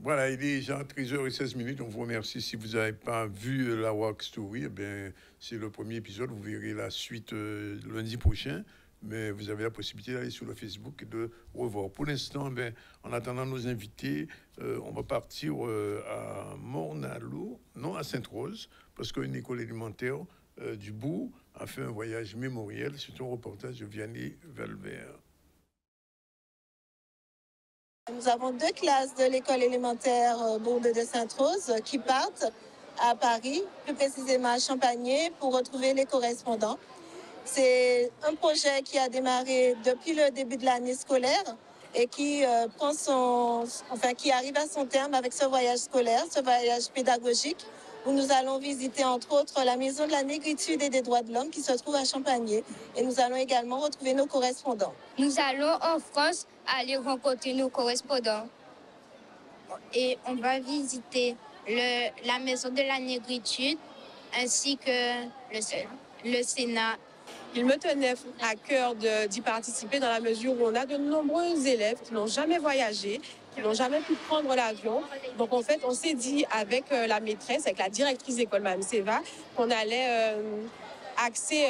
[SPEAKER 1] Voilà, il est déjà 13h16. On vous remercie. Si vous n'avez pas vu la Arawak Story, eh bien, c'est le premier épisode. Vous verrez la suite lundi prochain. Mais vous avez la possibilité d'aller sur le Facebook et de revoir. Pour l'instant, ben, en attendant nos invités, on va partir à Mornalo, non à Sainte-Rose, parce qu'une école élémentaire du Bourg a fait un voyage mémoriel. C'est un reportage de Vianney Valvert.
[SPEAKER 15] Nous avons 2 classes de l'école élémentaire Bourde de Sainte-Rose qui partent à Paris, plus précisément à Champagné, pour retrouver les correspondants. C'est un projet qui a démarré depuis le début de l'année scolaire et qui qui arrive à son terme avec ce voyage scolaire, ce voyage pédagogique, où nous allons visiter entre autres la Maison de la Négritude et des Droits de l'Homme qui se trouve à Champagné. Et nous allons également retrouver nos correspondants.
[SPEAKER 16] Nous allons en France aller rencontrer nos correspondants. Et on va visiter la Maison de la Négritude ainsi que le Sénat.
[SPEAKER 17] Il me tenait à cœur d'y participer dans la mesure où on a de nombreux élèves qui n'ont jamais voyagé, qui n'ont jamais pu prendre l'avion. Donc en fait, on s'est dit avec la maîtresse, avec la directrice d'école, Mme Seva, qu'on allait axer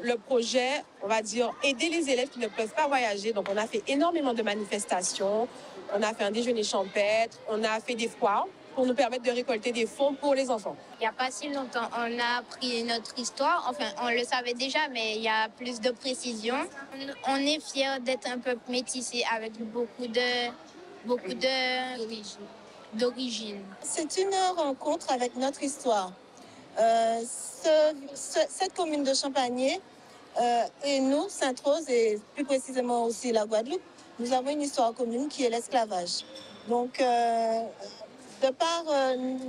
[SPEAKER 17] le projet, on va dire, aider les élèves qui ne peuvent pas voyager. Donc on a fait énormément de manifestations, on a fait un déjeuner champêtre, on a fait des foires pour nous permettre de récolter des fonds pour les enfants.
[SPEAKER 16] Il n'y a pas si longtemps, on a appris notre histoire. Enfin, on le savait déjà, mais il y a plus de précision. On est fiers d'être un peuple métissé avec beaucoup d'origine.
[SPEAKER 15] C'est une rencontre avec notre histoire. Cette commune de Champagné et nous, Sainte-Rose, et plus précisément aussi la Guadeloupe, nous avons une histoire commune qui est l'esclavage. Donc, de par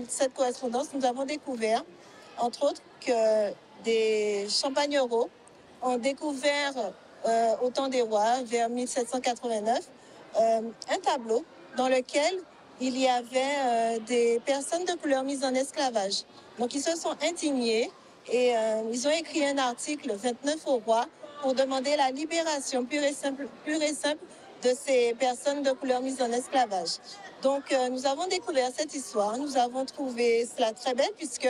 [SPEAKER 15] cette correspondance, nous avons découvert, entre autres, que des Champagneros ont découvert, au temps des rois, vers 1789, un tableau dans lequel il y avait des personnes de couleur mises en esclavage. Donc, ils se sont indignés et ils ont écrit un article 29 au roi pour demander la libération pure et simple de ces personnes de couleur mises en esclavage. Donc, nous avons découvert cette histoire. Nous avons trouvé cela très belle puisque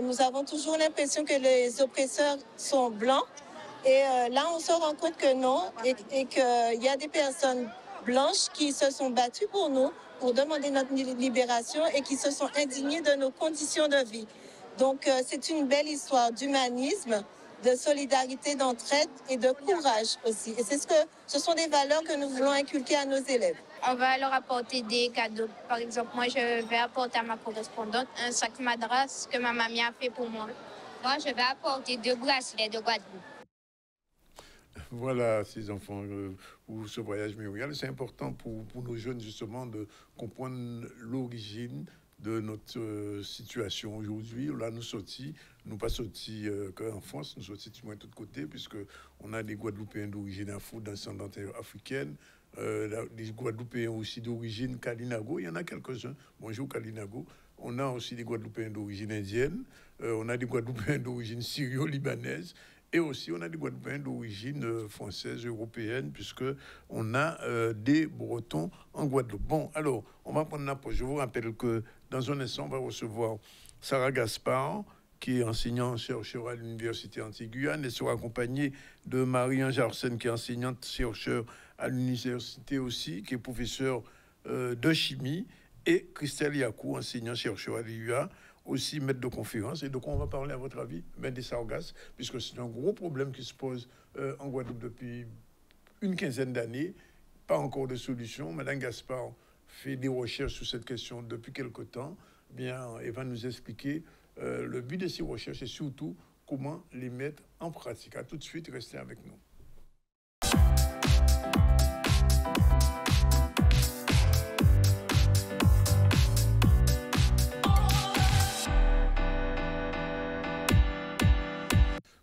[SPEAKER 15] nous avons toujours l'impression que les oppresseurs sont blancs. Et là, on se rend compte que non et qu'il y a des personnes blanches qui se sont battues pour nous, pour demander notre libération et qui se sont indignées de nos conditions de vie. Donc, c'est une belle histoire d'humanisme, de solidarité, d'entraide et de courage aussi. Et ce sont des valeurs que nous voulons inculquer à nos élèves.
[SPEAKER 16] On va leur apporter des cadeaux. Par exemple, moi, je vais apporter à ma correspondante un sac madras que ma mamie a fait pour moi. Moi, je vais apporter 2 bracelets de Guadeloupe.
[SPEAKER 1] Voilà, ces enfants, ou ce voyage mémorial, c'est important pour nos jeunes, justement, de comprendre l'origine de notre situation aujourd'hui. Là, nous pas sortis qu'en France, nous sortis de tous côtés, puisqu'on a des Guadeloupéens d'origine afro-descendante africaine, des Guadeloupéens aussi d'origine Kalinago, il y en a quelques-uns. Bonjour Kalinago. On a aussi des Guadeloupéens d'origine indienne, on a des Guadeloupéens d'origine syrio-libanaise, et aussi on a des Guadeloupéens d'origine française, européenne, puisqu'on a des Bretons en Guadeloupe. Bon, alors, on va prendre la pause. Je vous rappelle que dans un instant, on va recevoir Sarah Gaspard, qui est enseignante-chercheur à l'Université Antilles-Guyane, et sera accompagnée de Marie-Ange Arsène, qui est enseignante-chercheur à l'université aussi, qui est professeure de chimie, et Christelle Yakou, enseignant-chercheur à l'IUA, aussi maître de conférence. Et donc, on va parler, à votre avis, des sargasses, puisque c'est un gros problème qui se pose en Guadeloupe depuis une quinzaine d'années. Pas encore de solution. Madame Gaspard fait des recherches sur cette question depuis quelque temps. Bien, elle va nous expliquer le but de ces recherches et surtout comment les mettre en pratique. À tout de suite, restez avec nous.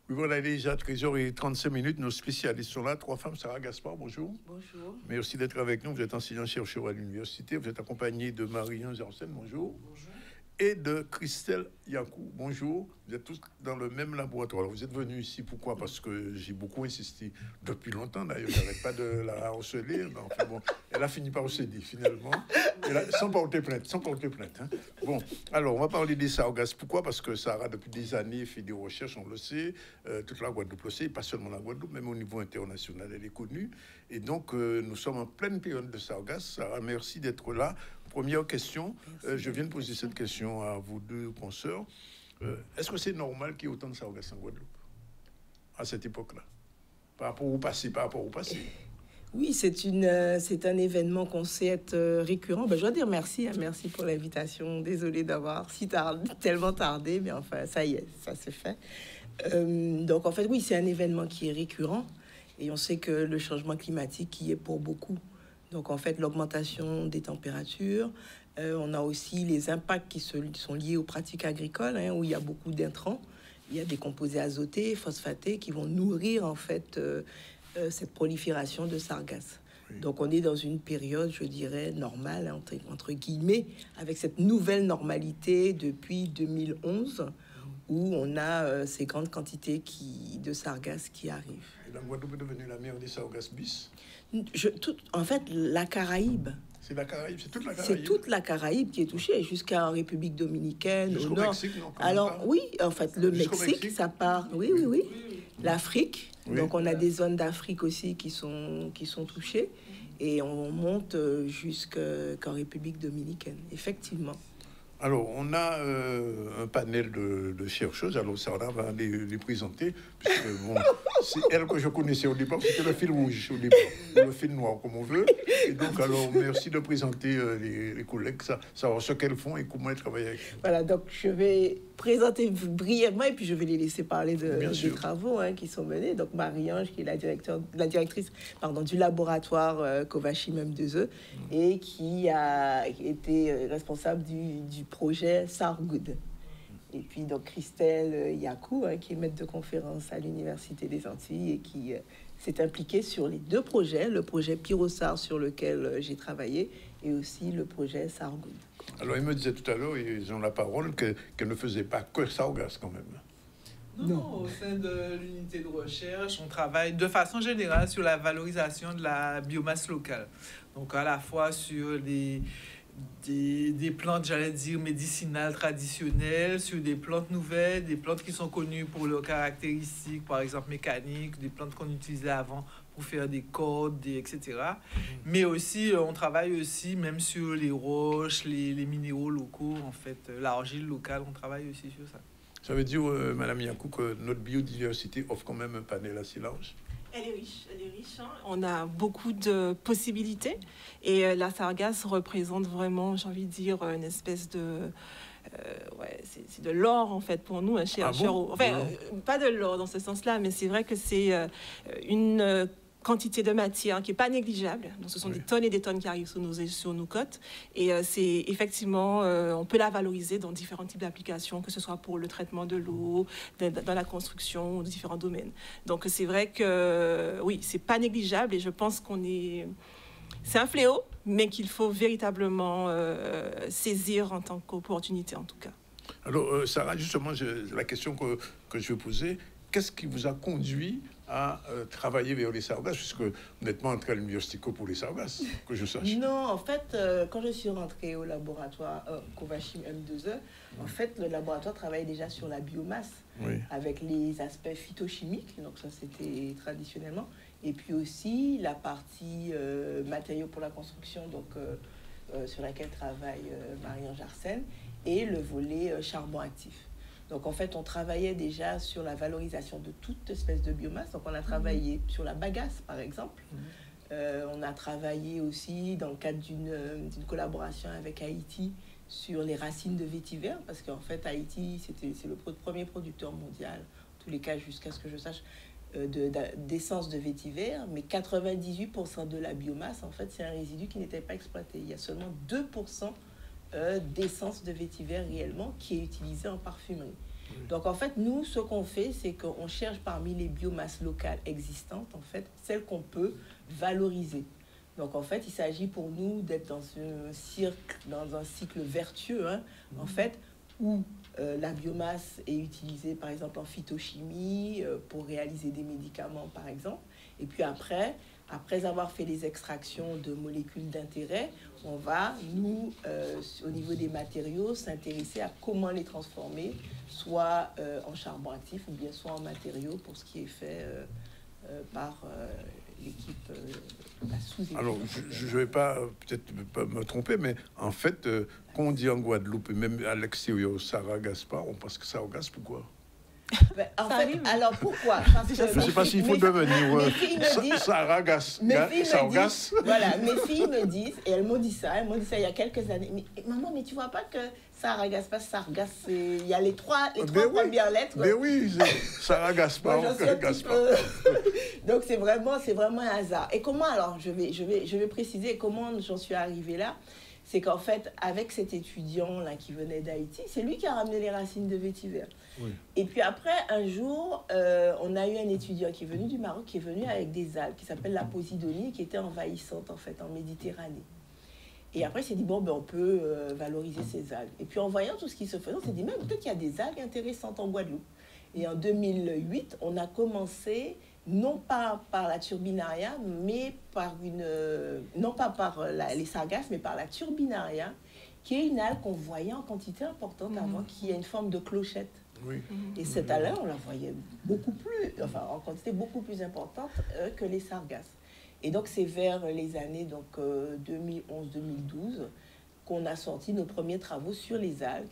[SPEAKER 1] Voilà, déjà 13h35, nos spécialistes sont là. 3 femmes, Sarah Gaspard, bonjour.
[SPEAKER 2] Bonjour.
[SPEAKER 1] Merci d'être avec nous. Vous êtes enseignant-chercheur à l'université. Vous êtes accompagné de Marie-Ange Arsène, bonjour. Bonjour. Et de Christelle Yakou, bonjour. Vous êtes tous dans le même laboratoire. Alors, vous êtes venus ici, pourquoi? Parce que j'ai beaucoup insisté depuis longtemps, d'ailleurs. Je n'arrête pas de la harceler. Mais enfin, bon, elle a fini par céder, finalement. Sans porter plainte. Hein. Bon, alors, on va parler des sargasses. Pourquoi? Parce que Sarah, depuis des années, fait des recherches, on le sait. Toute la Guadeloupe le sait, pas seulement la Guadeloupe, même au niveau international, elle est connue. Et donc, nous sommes en pleine période de sargasses. Sarah, merci d'être là. Première question, je viens de poser cette question à vous deux consoeurs. Est-ce que c'est normal qu'il y ait autant de sargasses en Guadeloupe? à cette époque-là? Par rapport au passé,
[SPEAKER 18] Oui, c'est un événement qu'on sait être récurrent. Ben, je dois dire merci, merci pour l'invitation. Désolée d'avoir tellement tardé, mais enfin, ça y est, ça s'est fait. Donc, en fait, oui, c'est un événement qui est récurrent. Et on sait que le changement climatique y est pour beaucoup. Donc, en fait, l'augmentation des températures, on a aussi les impacts qui sont liés aux pratiques agricoles, hein, où il y a beaucoup d'intrants. Il y a des composés azotés, phosphatés, qui vont nourrir, en fait, cette prolifération de sargasses. Oui. Donc, on est dans une période, je dirais, normale, hein, entre guillemets, avec cette nouvelle normalité depuis 2011, où on a ces grandes quantités de sargasses qui arrivent.
[SPEAKER 1] Et la Guadeloupe est devenue la mer des sargasses bis?
[SPEAKER 18] En fait, la Caraïbe.
[SPEAKER 1] C'est la Caraïbe, c'est toute la Caraïbe.
[SPEAKER 18] C'est toute la Caraïbe qui est touchée, jusqu'à République dominicaine, au nord.
[SPEAKER 1] Mexique, non?
[SPEAKER 18] Alors, oui, en fait, le Mexique, ça part... Oui. L'Afrique. Oui. Donc, on a des zones d'Afrique aussi qui sont touchées. Et on monte jusqu'en République dominicaine, effectivement.
[SPEAKER 1] Alors, on a un panel de chercheuses. Alors, Sarah va les présenter. Puisque, bon, c'est elle que je connaissais au départ. C'était le fil rouge au départ. Le fil noir, comme on veut. Et donc, alors, merci de présenter les collègues, savoir ce qu'elles font et comment elles travaillent avec.
[SPEAKER 18] Voilà, donc je vais présenter brièvement et puis je vais les laisser parler des travaux qui sont menés. Donc, Marie-Ange, qui est la directrice du laboratoire Covachim M2E et qui a été responsable du projet Sargood. Et puis donc Christelle Yakou, qui est maître de conférence à l'Université des Antilles et qui s'est impliquée sur les deux projets, le projet Pyrosar sur lequel j'ai travaillé et aussi le projet Sargood.
[SPEAKER 1] Alors il me disait tout à l'heure, ils ont la parole, qu'elle ne faisait pas que sargasses quand même.
[SPEAKER 19] Non, au sein de l'unité de recherche, on travaille de façon générale sur la valorisation de la biomasse locale. Donc à la fois sur des plantes, j'allais dire, médicinales traditionnelles, sur des plantes nouvelles, des plantes qui sont connues pour leurs caractéristiques, par exemple mécaniques, des plantes qu'on utilisait avant pour faire des cordes, etc. Mais aussi, on travaille aussi même sur les roches, les minéraux locaux, en fait, l'argile locale, on travaille aussi sur ça.
[SPEAKER 1] Ça veut dire, Madame Yakou, que notre biodiversité offre quand même un panel assez large?
[SPEAKER 20] Elle est riche. Hein. On a beaucoup de possibilités et la sargasse représente vraiment, j'ai envie de dire, une espèce de... c'est de l'or en fait pour nous, un chercheur. Enfin, pas de l'or dans ce sens-là, mais c'est vrai que c'est une quantité de matière qui n'est pas négligeable. Donc, ce sont des tonnes et des tonnes qui arrivent sur nos côtes. Et c'est effectivement, on peut la valoriser dans différents types d'applications, que ce soit pour le traitement de l'eau, dans la construction, ou différents domaines. Donc, c'est vrai que, oui, c'est pas négligeable et je pense c'est un fléau, mais qu'il faut véritablement saisir en tant qu'opportunité, en tout cas.
[SPEAKER 1] Alors, Sarah, justement, la question que je vais poser, qu'est-ce qui vous a conduit à travailler vers les sargasses, puisque vous n'êtes pas entré à l'université pour les sargasses, que je sache.
[SPEAKER 18] Non, en fait, quand je suis rentrée au laboratoire Covachim M2E, en fait, le laboratoire travaillait déjà sur la biomasse, avec les aspects phytochimiques, donc ça c'était traditionnellement, et puis aussi la partie matériaux pour la construction, donc sur laquelle travaille Marie-Ange Arsène, et le volet charbon actif. Donc, en fait, on travaillait déjà sur la valorisation de toute espèce de biomasse. Donc, on a travaillé sur la bagasse, par exemple. On a travaillé aussi, dans le cadre d'une collaboration avec Haïti, sur les racines de vétiver. Parce qu'en fait, Haïti, c'est le premier producteur mondial, en tous les cas, jusqu'à ce que je sache, d'essence de vétiver. Mais 98% de la biomasse, en fait, c'est un résidu qui n'était pas exploité. Il y a seulement 2% d'essence de vétiver réellement qui est utilisée en parfumerie. Donc en fait, nous, ce qu'on fait, c'est qu'on cherche parmi les biomasses locales existantes, en fait, celles qu'on peut valoriser. Donc en fait, il s'agit pour nous d'être dans un cycle vertueux, en fait, où la biomasse est utilisée, par exemple, en phytochimie, pour réaliser des médicaments, par exemple. Et puis après avoir fait les extractions de molécules d'intérêt, on va, nous, au niveau des matériaux, s'intéresser à comment les transformer, soit en charbon actif ou bien soit en matériaux, pour ce qui est fait par l'équipe, la sous-équipe.
[SPEAKER 1] Alors, je ne vais pas peut-être pas me tromper, mais en fait, quand on dit en Guadeloupe, et même à l'extérieur, Sargasses pas, on pense que Sargasses, pourquoi?
[SPEAKER 18] En fait, alors pourquoi?
[SPEAKER 1] Je ne sais pas s'il faut devenir Sargas.
[SPEAKER 18] Voilà, mes filles me disent, et elles m'ont dit ça il y a quelques années. Mais maman, mais tu vois pas que Sargas, pas Sargas, il y a les trois premières lettres.
[SPEAKER 1] Mais oui, Sargas pas.
[SPEAKER 18] Donc c'est vraiment un hasard. Et comment alors, je vais préciser comment j'en suis arrivée là. C'est qu'en fait, avec cet étudiant là qui venait d'Haïti, c'est lui qui a ramené les racines de vétiver. Oui. Et puis après, un jour, on a eu un étudiant qui est venu du Maroc, qui est venu avec des algues, qui s'appelle la posidonie, qui était envahissante en fait en Méditerranée. Et après, il s'est dit, bon, on peut valoriser ces algues. Et puis en voyant tout ce qui se faisait, on s'est dit, même peut-être qu'il y a des algues intéressantes en Guadeloupe. Et en 2008, on a commencé, non pas par la turbinaria, mais par non pas par les sargasses, mais par la turbinaria, qui est une algue qu'on voyait en quantité importante avant, qui a une forme de clochette.
[SPEAKER 1] Oui.
[SPEAKER 18] Et cette algue, on la voyait en quantité beaucoup plus importante que les sargasses. Et donc, c'est vers les années 2011-2012 qu'on a sorti nos premiers travaux sur les algues.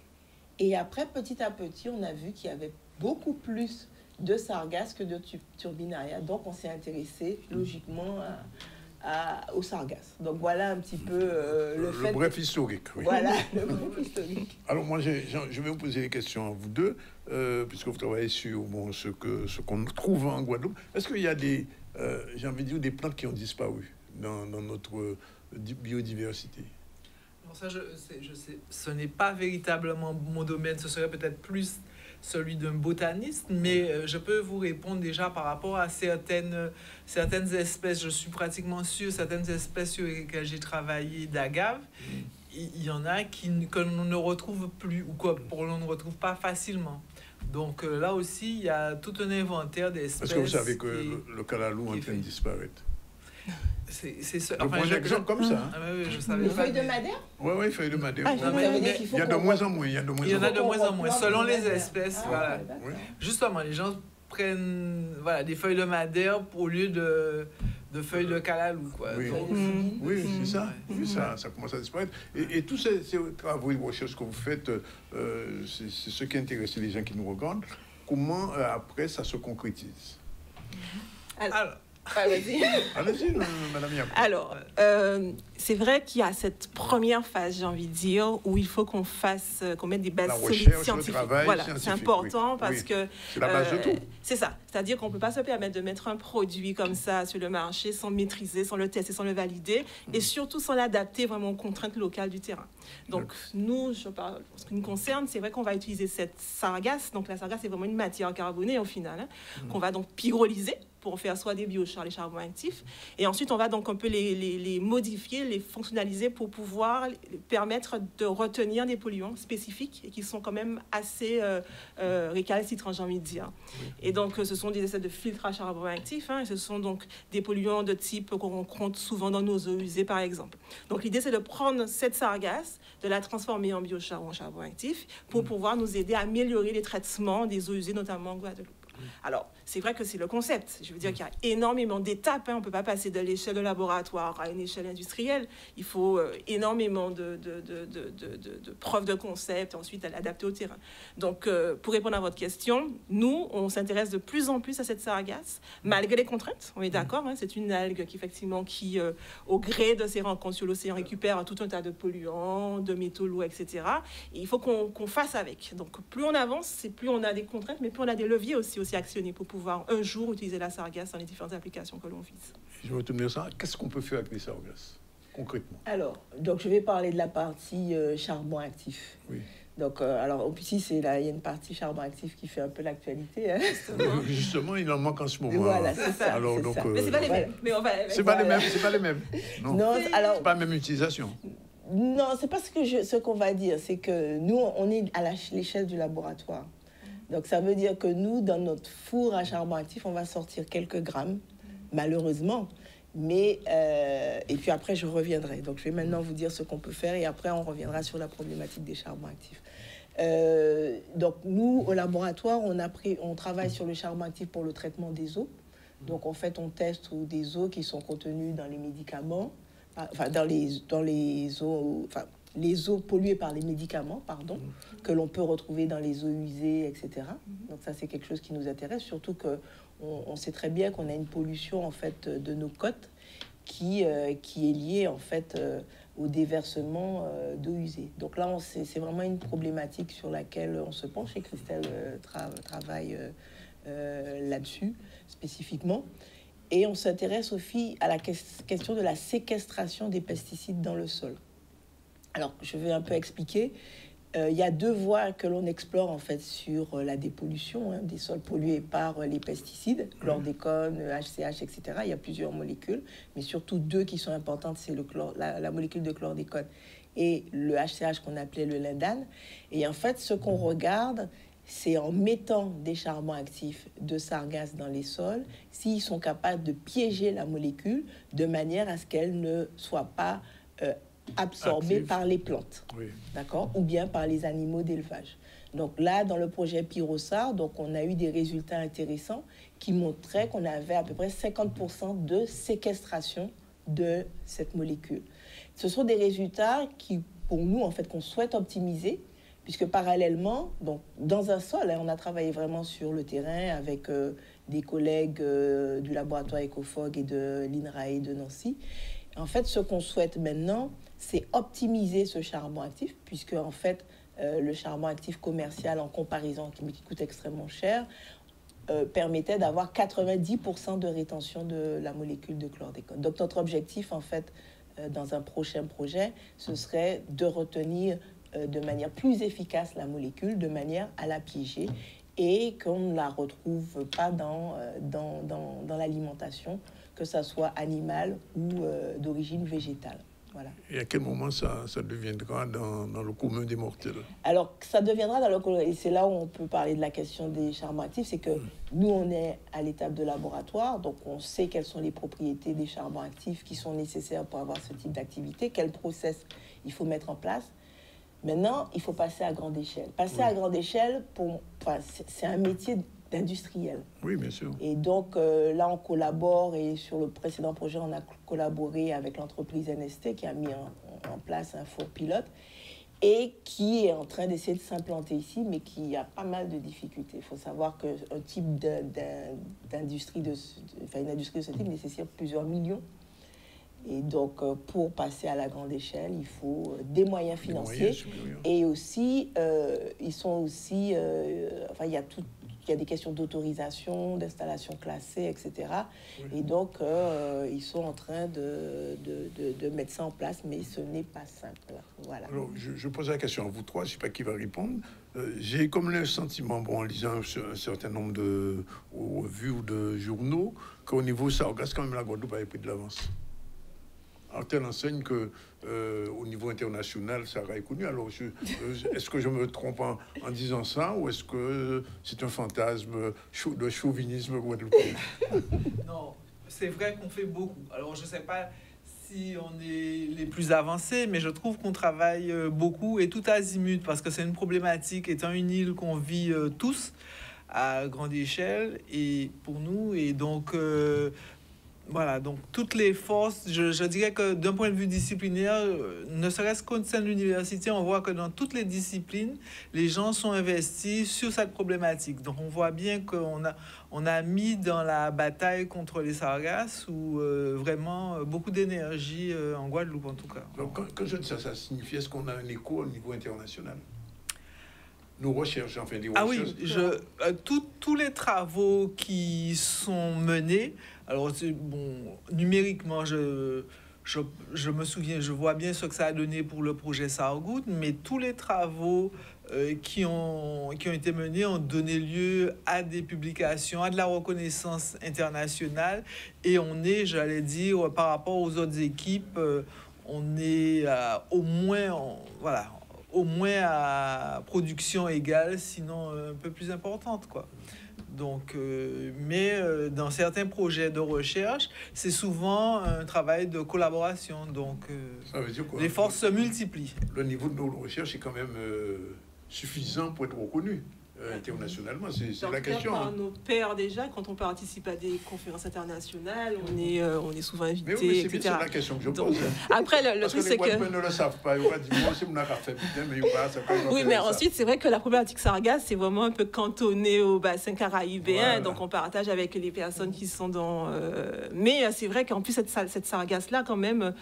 [SPEAKER 18] Et après, petit à petit, on a vu qu'il y avait beaucoup plus de sargasses que de turbinaria. Donc, on s'est intéressé logiquement aux sargasses. Donc, voilà un petit peu le fait...
[SPEAKER 1] Le bref historique. Oui.
[SPEAKER 18] Voilà, le bref historique.
[SPEAKER 1] Alors, moi, je vais vous poser des questions à vous deux, puisque vous travaillez sur ce qu'on trouve en Guadeloupe. Est-ce qu'il y a des plantes qui ont disparu dans notre biodiversité?
[SPEAKER 19] Non, ça, je sais, ce n'est pas véritablement mon domaine. Ce serait peut-être plus celui d'un botaniste, mais je peux vous répondre déjà par rapport à certaines espèces. Je suis pratiquement sûr, certaines espèces sur lesquelles j'ai travaillé d'agave, il y en a que l'on ne retrouve plus ou que l'on ne retrouve pas facilement. Donc là aussi, il y a tout un inventaire d'espèces.
[SPEAKER 1] Est-ce que vous savez que le calalou est en train de disparaître?
[SPEAKER 19] C'est ça.
[SPEAKER 1] Enfin, un exemple comme ça.
[SPEAKER 19] Ah, oui, je savais
[SPEAKER 18] les feuilles de madère?
[SPEAKER 1] Oui, feuilles de madère.
[SPEAKER 19] Il
[SPEAKER 1] y a de moins en moins. Il y en a
[SPEAKER 19] de moins en moins, selon les espèces. Voilà.
[SPEAKER 1] Oui.
[SPEAKER 19] Justement, les gens prennent des feuilles de madère au lieu de feuilles de calalou. Quoi.
[SPEAKER 1] Oui, oui, c'est ça. Oui, ça commence à disparaître. Et tous ces travaux de recherche que vous faites, c'est ce qui intéresse les gens qui nous regardent. Comment, après, ça se concrétise?
[SPEAKER 19] Alors,
[SPEAKER 1] allez-y, Madame Yap.
[SPEAKER 20] Alors, c'est vrai qu'il y a cette première phase, j'ai envie de dire, où il faut qu'on mette des bases solides scientifiques. Voilà, c'est important parce que
[SPEAKER 1] c'est la base de tout.
[SPEAKER 20] C'est ça. C'est-à-dire qu'on ne peut pas se permettre de mettre un produit comme ça sur le marché sans maîtriser, sans le tester, sans le valider, et surtout sans l'adapter vraiment aux contraintes locales du terrain. Donc, nous, ce qui nous concerne, c'est vrai qu'on va utiliser cette sargasse. Donc, la sargasse, c'est vraiment une matière carbonée au final, qu'on va donc pyrolyser pour faire soit des biochars, les charbons actifs. Et ensuite, on va donc un peu les modifier, les fonctionnaliser pour pouvoir permettre de retenir des polluants spécifiques et qui sont quand même assez récalcitrants, j'ai envie de dire. Et donc, ce sont des essais de filtrage charbon actif. Et ce sont donc des polluants de type qu'on rencontre souvent dans nos eaux usées, par exemple. Donc, l'idée, c'est de prendre cette sargasse, de la transformer en biochar ou en charbon actif pour pouvoir nous aider à améliorer les traitements des eaux usées, notamment en Guadeloupe. Alors, c'est vrai que c'est le concept. Je veux dire qu'il y a énormément d'étapes. On ne peut pas passer de l'échelle de laboratoire à une échelle industrielle. Il faut énormément de preuves de concept, ensuite à l'adapter au terrain. Donc, pour répondre à votre question, nous, on s'intéresse de plus en plus à cette sargasse, malgré les contraintes. On est d'accord, c'est une algue qui, au gré de ses rencontres sur l'océan, récupère tout un tas de polluants, de métaux lourds, etc. Et il faut qu'on fasse avec. Donc, plus on avance, plus on a des contraintes, mais plus on a des leviers aussi actionnés pour pouvoir un jour utiliser la sargasse dans les différentes applications que l'on vise.
[SPEAKER 1] Je vais retenir ça. Qu'est-ce qu'on peut faire avec les sargasses, concrètement?
[SPEAKER 18] Alors, donc je vais parler de la partie charbon actif.
[SPEAKER 1] Oui.
[SPEAKER 18] Donc, alors, ici, il y a une partie charbon actif qui fait un peu l'actualité.
[SPEAKER 1] Justement, il en manque en ce moment.
[SPEAKER 18] Voilà, c'est ça.
[SPEAKER 1] Alors, donc,
[SPEAKER 20] ça. Mais c'est pas les mêmes. Mais on va...
[SPEAKER 1] C'est pas les mêmes. Non,
[SPEAKER 18] alors...
[SPEAKER 1] c'est pas la même utilisation.
[SPEAKER 18] Non, c'est pas ce qu'on va dire. C'est que nous, on est à l'échelle du laboratoire. Donc, ça veut dire que nous, dans notre four à charbon actif, on va sortir quelques grammes, malheureusement. Mais, et puis après, je reviendrai. Donc, je vais maintenant vous dire ce qu'on peut faire et après, on reviendra sur la problématique des charbons actifs. Donc, nous, au laboratoire, on travaille sur le charbon actif pour le traitement des eaux. Donc, en fait, on teste des eaux qui sont contenues dans les médicaments, dans les eaux, les eaux polluées par les médicaments, que l'on peut retrouver dans les eaux usées, etc. Donc ça, c'est quelque chose qui nous intéresse, surtout qu'on sait très bien qu'on a une pollution en fait de nos côtes qui est liée en fait au déversement d'eau usée. Donc là, c'est vraiment une problématique sur laquelle on se penche et Christelle travaille là-dessus spécifiquement. Et on s'intéresse aussi à la question de la séquestration des pesticides dans le sol. Alors, je vais un peu expliquer. Il y a deux voies que l'on explore en fait sur la dépollution des sols pollués par les pesticides, chlordécone, HCH, etc. Il y a plusieurs molécules, mais surtout deux qui sont importantes, c'est la molécule de chlordécone et le HCH qu'on appelait le lindane. Et en fait, ce qu'on regarde, c'est en mettant des charbons actifs de sargasses dans les sols, s'ils sont capables de piéger la molécule de manière à ce qu'elle ne soit pas absorbée par les plantes, d'accord, ou bien par les animaux d'élevage. Donc là, dans le projet Pyrosar, donc on a eu des résultats intéressants qui montraient qu'on avait à peu près 50% de séquestration de cette molécule. Ce sont des résultats qui, pour nous, en fait, qu'on souhaite optimiser, puisque parallèlement, donc, dans un sol, on a travaillé vraiment sur le terrain avec des collègues du laboratoire Ecofog et de l'INRAE de Nancy. En fait, ce qu'on souhaite maintenant, c'est optimiser ce charbon actif, puisque en fait, le charbon actif commercial en comparaison, qui coûte extrêmement cher, permettait d'avoir 90% de rétention de la molécule de chlordécone. Donc notre objectif, en fait, dans un prochain projet, ce serait de retenir de manière plus efficace la molécule, de manière à la piéger et qu'on ne la retrouve pas dans l'alimentation, que ça soit animale ou d'origine végétale. Voilà.
[SPEAKER 1] Et à quel moment ça deviendra dans le commun des mortels?
[SPEAKER 18] Alors, ça deviendra dans le commun, et c'est là où on peut parler de la question des charbons actifs, c'est que nous, on est à l'étape de laboratoire, donc on sait quelles sont les propriétés des charbons actifs qui sont nécessaires pour avoir ce type d'activité, quel process il faut mettre en place. Maintenant, il faut passer à grande échelle. Passer à grande échelle, c'est un métier d'industriel.
[SPEAKER 1] Oui, bien sûr.
[SPEAKER 18] Et donc, là, on collabore, et sur le précédent projet, on a collaboré avec l'entreprise NST qui a mis en place un four pilote et qui est en train d'essayer de s'implanter ici, mais qui a pas mal de difficultés. Il faut savoir qu'un type d'industrie une industrie de ce type nécessite plusieurs millions. Et donc, pour passer à la grande échelle, il faut des moyens financiers. Et aussi, ils sont aussi... il y a des questions d'autorisation, d'installation classée, etc. Et donc, ils sont en train de mettre ça en place, mais ce n'est pas simple. Voilà.
[SPEAKER 1] Alors, je pose la question à vous trois, je ne sais pas qui va répondre. J'ai comme le sentiment, en lisant un certain nombre de revues ou de journaux, qu'au niveau sargasse, quand même, la Guadeloupe avait pris de l'avance. Alors, telle enseigne qu'au niveau international, ça a connu. Alors, est-ce que je me trompe en disant ça, ou est-ce que c'est un fantasme de chauvinisme guadeloupéen?
[SPEAKER 19] Non, c'est vrai qu'on fait beaucoup. Alors, je ne sais pas si on est les plus avancés, mais je trouve qu'on travaille beaucoup et tout azimut, parce que c'est une problématique, étant une île qu'on vit tous à grande échelle, et pour nous, et donc... Voilà, donc toutes les forces, je dirais que d'un point de vue disciplinaire, ne serait-ce qu'au sein de l'université, on voit que dans toutes les disciplines, les gens sont investis sur cette problématique. Donc on voit bien qu'on a mis dans la bataille contre les sargasses vraiment beaucoup d'énergie en Guadeloupe en tout cas.
[SPEAKER 1] Donc quand je dis ça, ça signifie, est-ce qu'on a un écho au niveau international? Nos recherches, enfin des recherches.
[SPEAKER 19] Ah oui, tous les travaux qui sont menés, alors numériquement, je me souviens, je vois bien ce que ça a donné pour le projet Sargout, mais tous les travaux qui ont été menés ont donné lieu à des publications, à de la reconnaissance internationale, et on est, j'allais dire, par rapport aux autres équipes, on est au moins à production égale, sinon un peu plus importante, quoi. Donc, mais dans certains projets de recherche, c'est souvent un travail de collaboration. Donc,
[SPEAKER 1] ça veut dire quoi?
[SPEAKER 19] Les forces se multiplient.
[SPEAKER 1] Le niveau de nos recherches est quand même suffisant pour être reconnu. internationalement. C'est
[SPEAKER 20] En
[SPEAKER 1] la
[SPEAKER 20] tout cas,
[SPEAKER 1] question.
[SPEAKER 20] par nos pairs déjà, quand on participe à des conférences internationales, on est souvent invité,
[SPEAKER 1] mais oui,
[SPEAKER 20] etc.
[SPEAKER 1] C'est la question que je pose.
[SPEAKER 20] Après, le truc, c'est que...
[SPEAKER 1] Parce que les ne le savent pas. Ils vont dire, moi aussi, on a fait bien, mais ils pas.
[SPEAKER 20] Oui, mais ensuite, c'est vrai que la problématique sargasse, c'est vraiment un peu cantonné au bassin caraïbéen. Voilà. Donc, on partage avec les personnes qui sont dans... Mais c'est vrai qu'en plus, cette sargasse-là, quand même,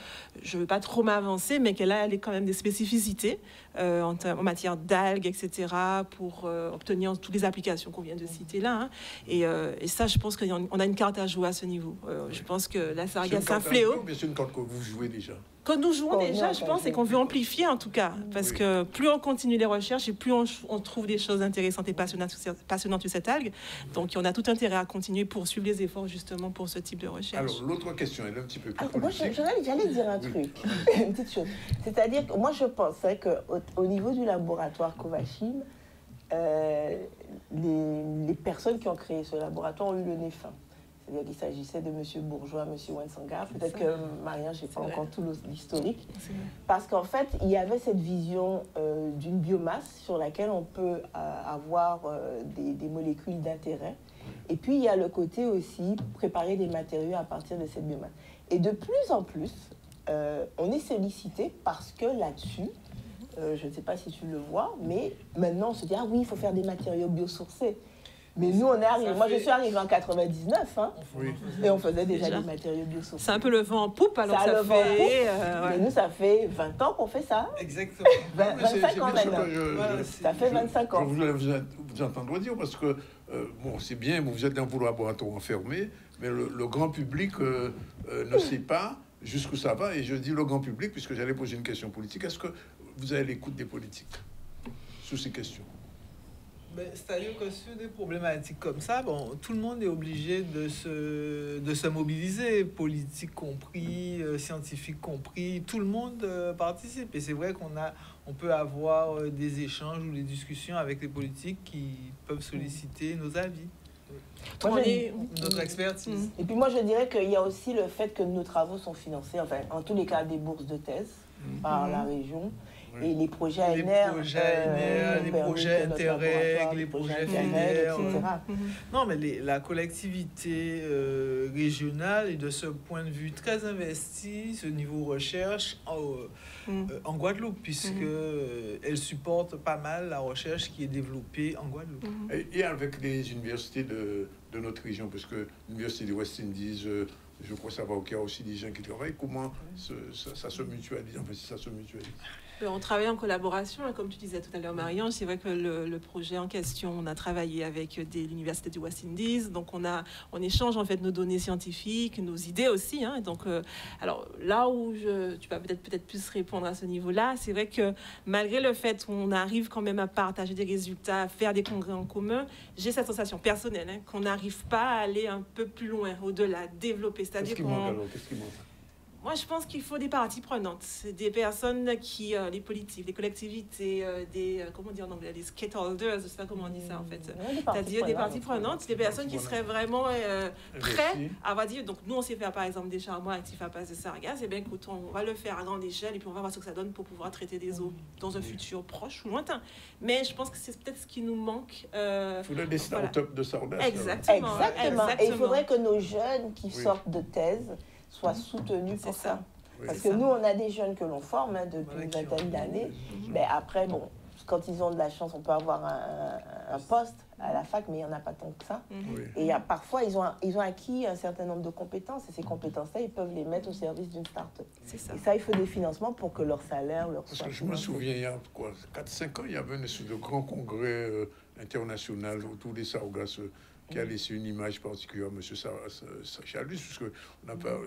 [SPEAKER 20] je ne veux pas trop m'avancer, mais qu'elle a quand même des spécificités en matière d'algues, etc., pour obtenir toutes les applications qu'on vient de citer là. Hein. Et ça, je pense qu'on a une carte à jouer à ce niveau. Je pense que la sargasse, c'est un fléau.
[SPEAKER 1] Mais c'est une carte que vous jouez déjà.
[SPEAKER 20] Que nous jouons déjà, je pense, et qu'on veut amplifier en tout cas. Parce que plus on continue les recherches et plus on trouve des choses intéressantes et passionnantes sur cette algue. Donc on a tout intérêt à continuer, poursuivre les efforts justement pour ce type de recherche.
[SPEAKER 1] Alors l'autre question, elle est un petit peu plus
[SPEAKER 18] moi, j'allais dire un truc, une petite chose. C'est-à-dire que moi je pensais qu'au niveau du laboratoire Covachim, les personnes qui ont créé ce laboratoire ont eu le nez fin. C'est-à-dire qu'il s'agissait de M. Bourgeois, M. Wensangar. Peut-être que Marianne, je n'ai pas encore tout l'historique. Parce qu'en fait, il y avait cette vision d'une biomasse sur laquelle on peut avoir des molécules d'intérêt. Et puis, il y a le côté aussi préparer des matériaux à partir de cette biomasse. Et de plus en plus, on est sollicité parce que là-dessus, je ne sais pas si tu le vois, mais maintenant, on se dit, ah oui, il faut faire des matériaux biosourcés. Mais nous, on est arrivé. Moi, je suis arrivée en 99, hein, et on faisait déjà des matériaux biosourcés.
[SPEAKER 20] C'est un peu le vent en poupe, alors ça fait...
[SPEAKER 18] Ouais. Mais nous, ça fait 20 ans qu'on fait ça.
[SPEAKER 1] Exactement.
[SPEAKER 18] 25 ans maintenant. Ça fait 25 ans.
[SPEAKER 1] Je voulais vous entendre dire, parce que, bon, c'est bien, vous êtes dans vos laboratoires enfermés, mais le grand public ne sait pas jusqu'où ça va. Et je dis le grand public, puisque j'allais poser une question politique. Est-ce que vous avez l'écoute des politiques sur ces questions?
[SPEAKER 19] C'est-à-dire que sur des problématiques comme ça, bon, tout le monde est obligé de se mobiliser, politique compris, scientifique compris, tout le monde participe. Et c'est vrai on peut avoir des échanges ou des discussions avec les politiques qui peuvent solliciter nos avis, notre expertise.
[SPEAKER 18] Et puis moi, je dirais qu'il y a aussi le fait que nos travaux sont financés, enfin, en tous les cas, des bourses de thèse par la région. Et les projets ANR,
[SPEAKER 19] les projets Interreg, les projets FINER, etc. Non, mais la collectivité régionale est de ce point de vue très investie, ce niveau recherche en Guadeloupe, puisqu'elle supporte pas mal la recherche qui est développée en Guadeloupe.
[SPEAKER 1] Et avec les universités de notre région, parce que l'université de West Indies, je crois savoir qu'il y a aussi des gens qui travaillent. Comment ça se mutualise, enfin, si ça se mutualise?
[SPEAKER 20] On travaille en collaboration, comme tu disais tout à l'heure, Marianne. C'est vrai que le projet en question, on a travaillé avec l'université du West Indies. Donc, on échange en fait nos données scientifiques, nos idées aussi. Hein. Donc, alors là où tu vas peut-être plus répondre à ce niveau-là, c'est vrai que malgré le fait qu'on arrive quand même à partager des résultats, à faire des congrès en commun, j'ai cette sensation personnelle qu'on n'arrive pas à aller un peu plus loin, au-delà, développer. C'est-à-dire
[SPEAKER 1] qu'est-ce qui manque?
[SPEAKER 20] Moi, je pense qu'il faut des parties prenantes, des personnes qui, les politiques, les collectivités, comment dire en anglais, des stakeholders, je sais pas comment on dit ça en fait. C'est-à-dire des parties prenantes, des personnes qui seraient vraiment prêtes à, va dire, donc nous on sait faire par exemple des charbons actifs à base de sargasse, et bien écoute, on va le faire à grande échelle et puis on va voir ce que ça donne pour pouvoir traiter des eaux dans un futur proche ou lointain. Mais je pense que c'est peut-être ce qui nous manque.
[SPEAKER 1] Il faudrait des start-up de sargasse.
[SPEAKER 18] Exactement. Et il faudrait que nos jeunes qui sortent de thèse soient soutenus pour ça. Parce que nous, on a des jeunes que l'on forme depuis une vingtaine d'années. Mais après, bon, quand ils ont de la chance, on peut avoir un poste à la fac, mais il n'y en a pas tant que ça. Et parfois, ils ont acquis un certain nombre de compétences. Et ces compétences-là, ils peuvent les mettre au service d'une start-up. Et ça, il faut des financements pour que leur salaire leur soit...
[SPEAKER 1] Parce que je me souviens, il y a 4-5 ans, il y avait un grand congrès international autour des sargasses qui a laissé une image particulière à M. Chalus, puisque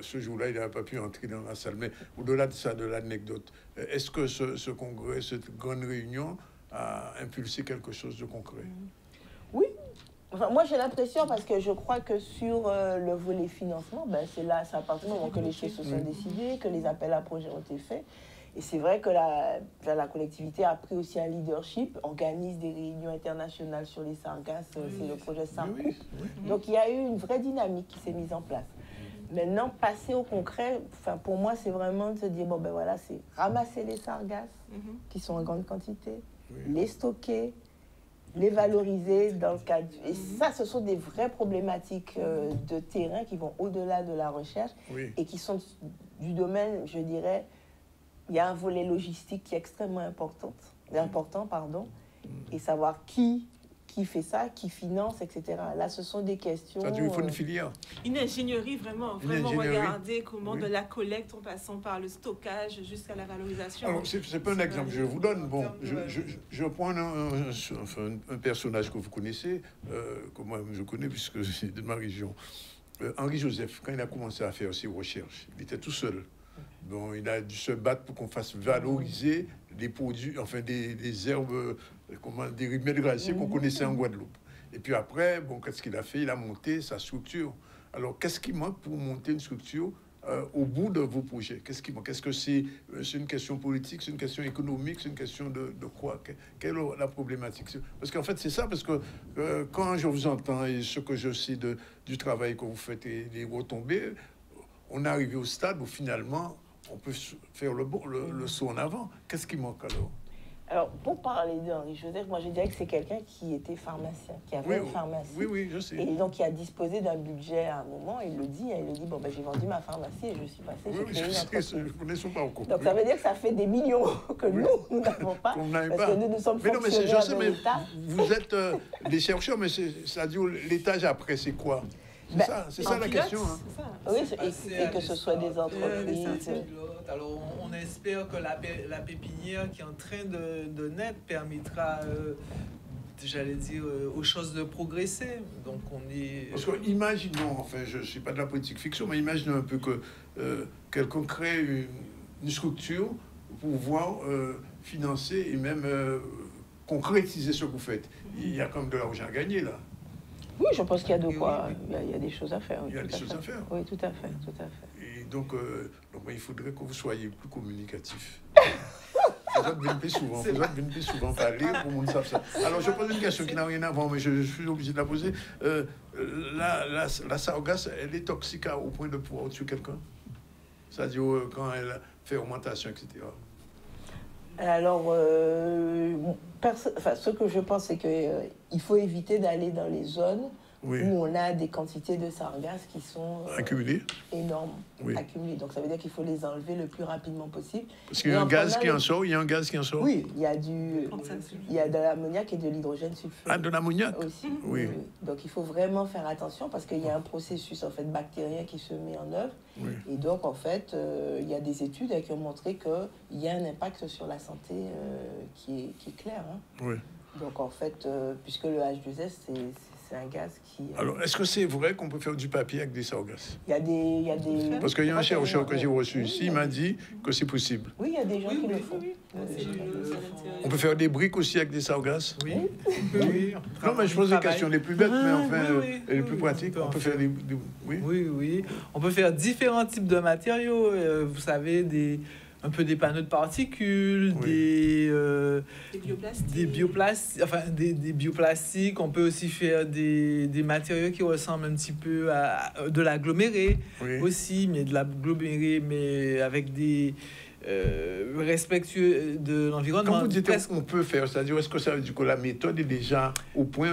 [SPEAKER 1] ce jour-là, il n'a pas pu entrer dans la salle. Mais au-delà de ça, de l'anecdote, est-ce que ce congrès, cette grande réunion, a impulsé quelque chose de concret?
[SPEAKER 18] Oui. Enfin, moi, j'ai l'impression, parce que je crois que sur le volet financement, c'est là, c'est à partir du moment que les choses se sont décidées, que les appels à projets ont été faits. Et c'est vrai que la collectivité a pris aussi un leadership, organise des réunions internationales sur les sargasses, c'est le projet Sarcoup. Donc il y a eu une vraie dynamique qui s'est mise en place. Maintenant, passer au concret, pour moi, c'est vraiment de se dire, bon ben voilà, c'est ramasser les sargasses qui sont en grande quantité, les stocker, les valoriser dans le cadre. Et ça, ce sont des vraies problématiques de terrain qui vont au-delà de la recherche et qui sont du domaine, je dirais, il y a un volet logistique qui est extrêmement important, et savoir qui fait ça, qui finance, etc. Là, ce sont des questions...
[SPEAKER 1] C'est-à-dire qu'il faut une filière.
[SPEAKER 20] Une ingénierie, vraiment regarder comment de la collecte, en passant par le stockage jusqu'à la valorisation.
[SPEAKER 1] Alors, c'est pas un exemple que je vous donne. Bon, je prends un personnage que vous connaissez, que moi je connais puisque c'est de ma région. Henri Joseph, quand il a commencé à faire ses recherches, il était tout seul. Bon, il a dû se battre pour qu'on fasse valoriser des produits, enfin des herbes, des remèdes gracieux qu'on connaissait en Guadeloupe. Et puis après, bon, qu'est-ce qu'il a fait? Il a monté sa structure. Alors, qu'est-ce qui manque pour monter une structure au bout de vos projets? Qu'est-ce qui manque? Est-ce que c'est une question politique, c'est une question économique, c'est une question de quoi? Quelle est la problématique? Parce qu'en fait, c'est ça, parce que quand je vous entends et ce que je sais du travail que vous faites et les retombées, on est arrivé au stade où finalement, on peut faire le saut en avant. Qu'est-ce qui manque alors?
[SPEAKER 18] Alors, pour parler d'Henri Joseph, moi je dirais que c'est quelqu'un qui était pharmacien, qui avait une pharmacie.
[SPEAKER 1] Oui, je sais.
[SPEAKER 18] Et donc, qui a disposé d'un budget à un moment, il le dit, bon, ben, j'ai vendu ma pharmacie et je suis passé, j'ai créé une entreprise.
[SPEAKER 1] Je connais son parcours.
[SPEAKER 18] Donc, ça veut dire que ça fait des millions que nous n'avons pas, parce que nous sommes fonctionnaires de l'État.
[SPEAKER 1] Vous êtes des chercheurs, mais ça dit l'étage après, c'est quoi? C'est ça la question. Hein.
[SPEAKER 18] Oui, et que ce soit des entreprises.
[SPEAKER 19] Alors, on espère que la pépinière qui est en train de naître permettra, j'allais dire, aux choses de progresser. Donc, on est...
[SPEAKER 1] Parce que, imaginons, enfin, je ne suis pas de la politique fiction, mais imaginons un peu que quelqu'un crée une structure pour pouvoir financer et même concrétiser ce que vous faites. Il y a quand même de l'argent à gagner, là.
[SPEAKER 18] Oui, je pense qu'il y a de quoi. Il y a des choses à faire.
[SPEAKER 1] Il y a des choses à faire.
[SPEAKER 18] Oui, tout à fait.
[SPEAKER 1] Et donc il faudrait que vous soyez plus communicatif. Vous êtes venu plus souvent parler pour monde savent ça. Alors, je pose une question qui n'a rien à voir, mais je suis obligé de la poser. La sargasse, elle est toxique au point de pouvoir tuer quelqu'un? C'est-à-dire quand elle fait augmentation, etc.
[SPEAKER 18] Alors, ce que je pense, c'est qu'il faut éviter d'aller dans les zones où on a des quantités de sargasses qui sont
[SPEAKER 1] accumulées,
[SPEAKER 18] énormes, accumulées. Donc, ça veut dire qu'il faut les enlever le plus rapidement possible.
[SPEAKER 1] Parce qu'il y a un gaz qui en sort,
[SPEAKER 18] Oui, il y a de l'ammoniac et de l'hydrogène sulfureux.
[SPEAKER 1] Ah, de l'ammoniac
[SPEAKER 18] aussi.
[SPEAKER 1] Oui.
[SPEAKER 18] Donc, il faut vraiment faire attention parce qu'il y a un processus, en fait, bactérien qui se met en œuvre.
[SPEAKER 1] Oui.
[SPEAKER 18] Et donc, en fait, il y a des études qui ont montré qu'il y a un impact sur la santé qui est clair. Hein.
[SPEAKER 1] Oui.
[SPEAKER 18] Donc, en fait, puisque le H2S, c'est un gaz qui...
[SPEAKER 1] Alors, est-ce que c'est vrai qu'on peut faire du papier avec des sargasses?
[SPEAKER 18] Il y a des...
[SPEAKER 1] Parce qu'il y a un chercheur que j'ai reçu ici, il m'a dit que c'est possible.
[SPEAKER 18] Oui, il y a des gens qui le font.
[SPEAKER 1] On peut faire des briques aussi avec des sargasses?
[SPEAKER 19] Oui.
[SPEAKER 1] Non, mais je pose des questions les plus bêtes, mais enfin, les plus pratiques. On peut faire des...
[SPEAKER 19] Oui. On peut faire différents types de matériaux. Vous savez, un peu des panneaux de particules, des bioplastiques. On peut aussi faire des matériaux qui ressemblent un petit peu à de l'aggloméré aussi, mais de l'aggloméré, mais avec des respectueux de l'environnement.
[SPEAKER 1] Quand vous dites qu'on peut faire, c'est-à-dire est-ce que ça veut dire que la méthode est déjà au point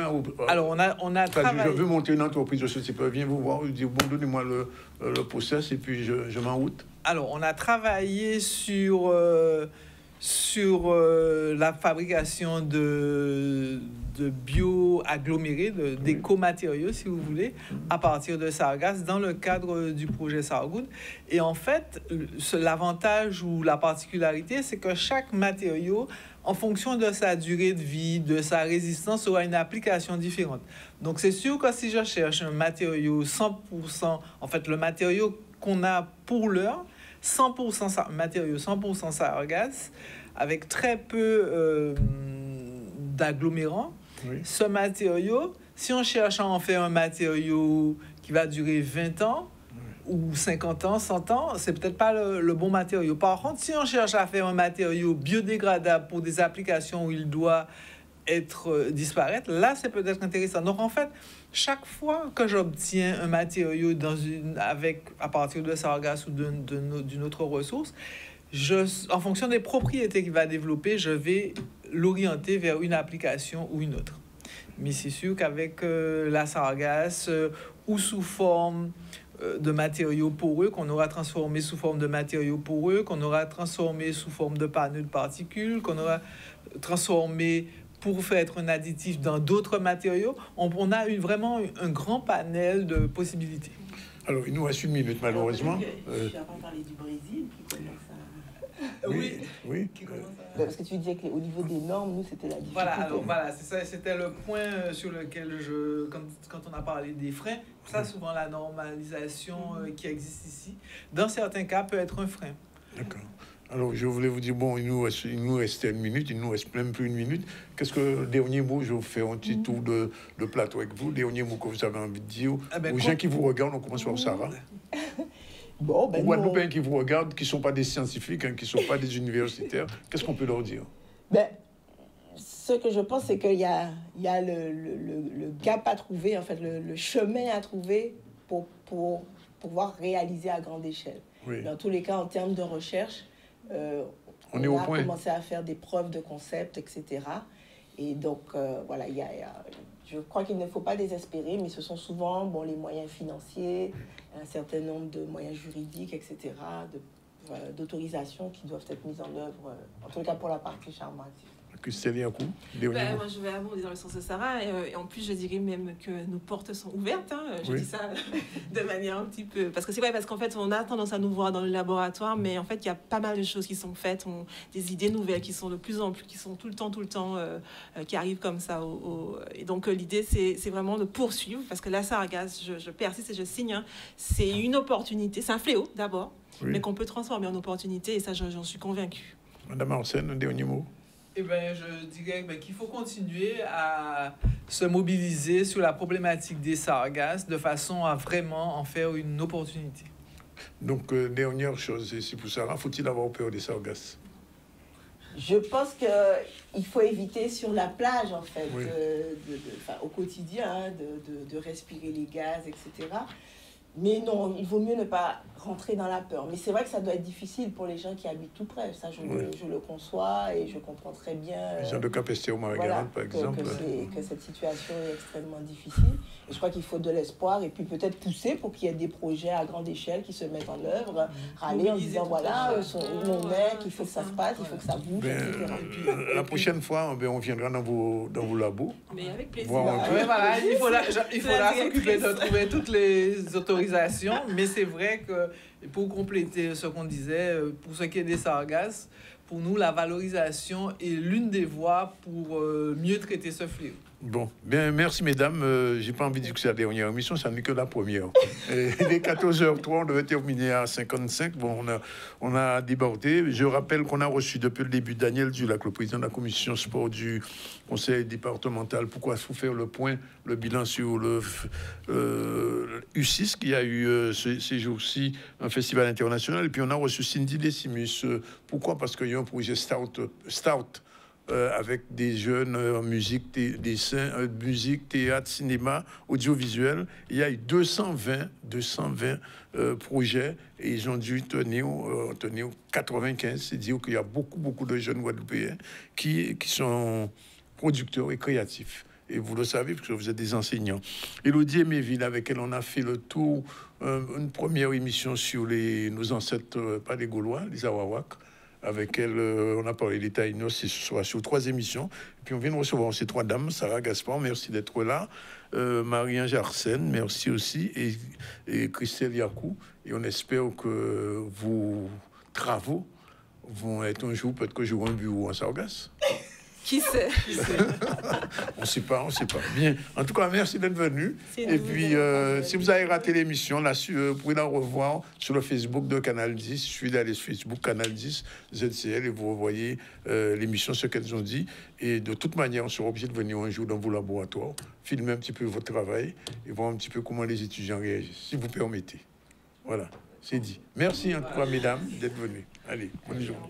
[SPEAKER 19] Alors, on a travaillé...
[SPEAKER 1] Je veux monter une entreprise de ce type, viens vous voir, je dis bon, donnez-moi le process et puis je m'en route.
[SPEAKER 19] Alors, on a travaillé sur la fabrication de bio-agglomérés, d'éco-matériaux, si vous voulez, à partir de sargasses dans le cadre du projet Sargood. Et en fait, l'avantage ou la particularité, c'est que chaque matériau, en fonction de sa durée de vie, de sa résistance, aura une application différente. Donc, c'est sûr que si je cherche un matériau 100%, en fait, le matériau qu'on a pour l'heure, 100% matériaux, 100% sargasses, avec très peu d'agglomérants. Ce matériau, si on cherche à en faire un matériau qui va durer 20 ans, ou 50 ans, 100 ans, c'est peut-être pas le bon matériau. Par contre, si on cherche à faire un matériau biodégradable pour des applications où il doit disparaître, là, c'est peut-être intéressant. Donc, en fait, chaque fois que j'obtiens un matériau à partir de sargasses ou d'une autre ressource, en fonction des propriétés qu'il va développer, je vais l'orienter vers une application ou une autre. Mais c'est sûr qu'avec la sargasse ou sous forme de matériaux poreux, qu'on aura transformé sous forme de matériaux poreux, qu'on aura transformé sous forme de panneaux de particules, qu'on aura transformé pour faire un additif dans d'autres matériaux, on a vraiment un grand panel de possibilités.
[SPEAKER 1] Alors, il nous reste 1 minute, malheureusement.
[SPEAKER 18] Je suis avant de parler du Brésil qui commence à...
[SPEAKER 1] Oui, oui.
[SPEAKER 18] Parce que tu disais qu'au niveau des normes, nous, c'était la difficulté.
[SPEAKER 19] Voilà, alors voilà, c'est ça, c'était le point sur lequel quand on a parlé des freins, ça, souvent la normalisation qui existe ici, dans certains cas, peut être un frein.
[SPEAKER 1] D'accord. Alors, je voulais vous dire, bon, il nous restait 1 minute, il nous reste même plus 1 minute. Qu'est-ce que, dernier mot, je vais vous faire un petit tour de plateau avec vous, dernier mot que vous avez envie de dire aux gens qui vous regardent, on commence par Sarah.
[SPEAKER 18] Bon,
[SPEAKER 1] aux Guadeloupéens qui vous regardent, qui ne sont pas des scientifiques, qui ne sont pas des universitaires, qu'est-ce qu'on peut leur dire?
[SPEAKER 18] Ce que je pense, c'est qu'il y a le gap à trouver, en fait, le chemin à trouver pour pouvoir réaliser à grande échelle. Oui. Dans tous les cas, en termes de recherche, on a commencé à faire des preuves de concept, etc. Et donc, voilà, je crois qu'il ne faut pas désespérer, mais ce sont souvent les moyens financiers, un certain nombre de moyens juridiques, etc., d'autorisations qui doivent être mises en œuvre, en tout cas pour la partie charbon actif.
[SPEAKER 1] Christelle Yakou,
[SPEAKER 20] moi, je vais abonder dans le sens de Sarah. Et en plus, je dirais même que nos portes sont ouvertes. Je dis ça de manière un petit peu... Parce que c'est vrai, parce qu'en fait, on a tendance à nous voir dans le laboratoire, mais en fait, il y a pas mal de choses qui sont faites, des idées nouvelles qui sont de plus en plus, qui sont tout le temps, qui arrivent comme ça. Et donc, l'idée, c'est vraiment de poursuivre, parce que la sargasse, je persiste et je signe, c'est une opportunité, c'est un fléau d'abord, mais qu'on peut transformer en opportunité, et ça, j'en suis convaincue.
[SPEAKER 1] Madame Arsène, un dernier mot?
[SPEAKER 19] Eh bien, je dirais qu'il faut continuer à se mobiliser sur la problématique des sargasses de façon à vraiment en faire une opportunité. Donc,
[SPEAKER 1] dernière chose, et c'est pour ça, faut-il avoir peur des sargasses?
[SPEAKER 18] Je pense qu'il faut éviter sur la plage, en fait, au quotidien, de respirer les gaz, etc. Mais non, il vaut mieux ne pas rentrer dans la peur. Mais c'est vrai que ça doit être difficile pour les gens qui habitent tout près. Ça, je le conçois et je comprends très bien.
[SPEAKER 1] Les gens de Capesterre-Marie-Galante, par exemple.
[SPEAKER 18] Que cette situation est extrêmement difficile. Et je crois qu'il faut de l'espoir et puis peut-être pousser pour qu'il y ait des projets à grande échelle qui se mettent en œuvre. Râler en disant, voilà, où on est, qu'il faut que ça se passe, il faut que ça bouge, etc.
[SPEAKER 1] La prochaine fois, on viendra dans vos labos.
[SPEAKER 20] Mais avec plaisir.
[SPEAKER 19] Voilà, il faudra s'occuper de trouver toutes les autorisations, mais c'est vrai que pour compléter ce qu'on disait, pour ce qui est des sargasses, pour nous, la valorisation est l'une des voies pour mieux traiter ce fléau.
[SPEAKER 1] Bon, bien, merci mesdames. J'ai pas envie de dire que c'est la dernière émission, ça n'est que la première. Il est 14h03, on devait terminer à 55. Bon, on a débordé. Je rappelle qu'on a reçu depuis le début Daniel Dulac, le président de la commission sport du conseil départemental. Pourquoi faut faire le point, le bilan sur le U6 qui a eu ces jours-ci un festival international. Et puis on a reçu Cindy Decimus. Pourquoi? Parce qu'il y a un projet Start avec des jeunes en musique, dessin, musique, théâtre, cinéma, audiovisuel. Il y a eu 220 projets et ils ont dû tenir 95. C'est dire qu'il y a beaucoup de jeunes Guadeloupéens qui sont producteurs et créatifs. Et vous le savez, parce que vous êtes des enseignants. Élodie Méville, avec elle, on a fait le tour, une première émission sur nos ancêtres, pas les Gaulois, les Awawak. Avec elle, on a parlé des Taïnos, ce sera sur 3 émissions. Et puis on vient de recevoir ces 3 dames. Sarah Gaspard, merci d'être là. Marie-Ange Arsène, merci aussi. Et Christelle Yakou. Et on espère que vos travaux vont être un jour, peut-être que j'aurai un bureau en Sargasse.
[SPEAKER 20] Qui sait?
[SPEAKER 1] On ne sait pas. Bien. En tout cas, merci d'être venu. Et puis, si vous avez raté l'émission, vous pouvez la revoir sur le Facebook de Canal 10. Je suis allé sur Facebook, Canal 10, ZCL, et vous revoyez l'émission, ce qu'elles ont dit. Et de toute manière, on sera obligé de venir un jour dans vos laboratoires, filmer un petit peu votre travail et voir un petit peu comment les étudiants réagissent, si vous permettez. Voilà, c'est dit. Merci en tout cas, mesdames, d'être venues. Allez, bonne journée.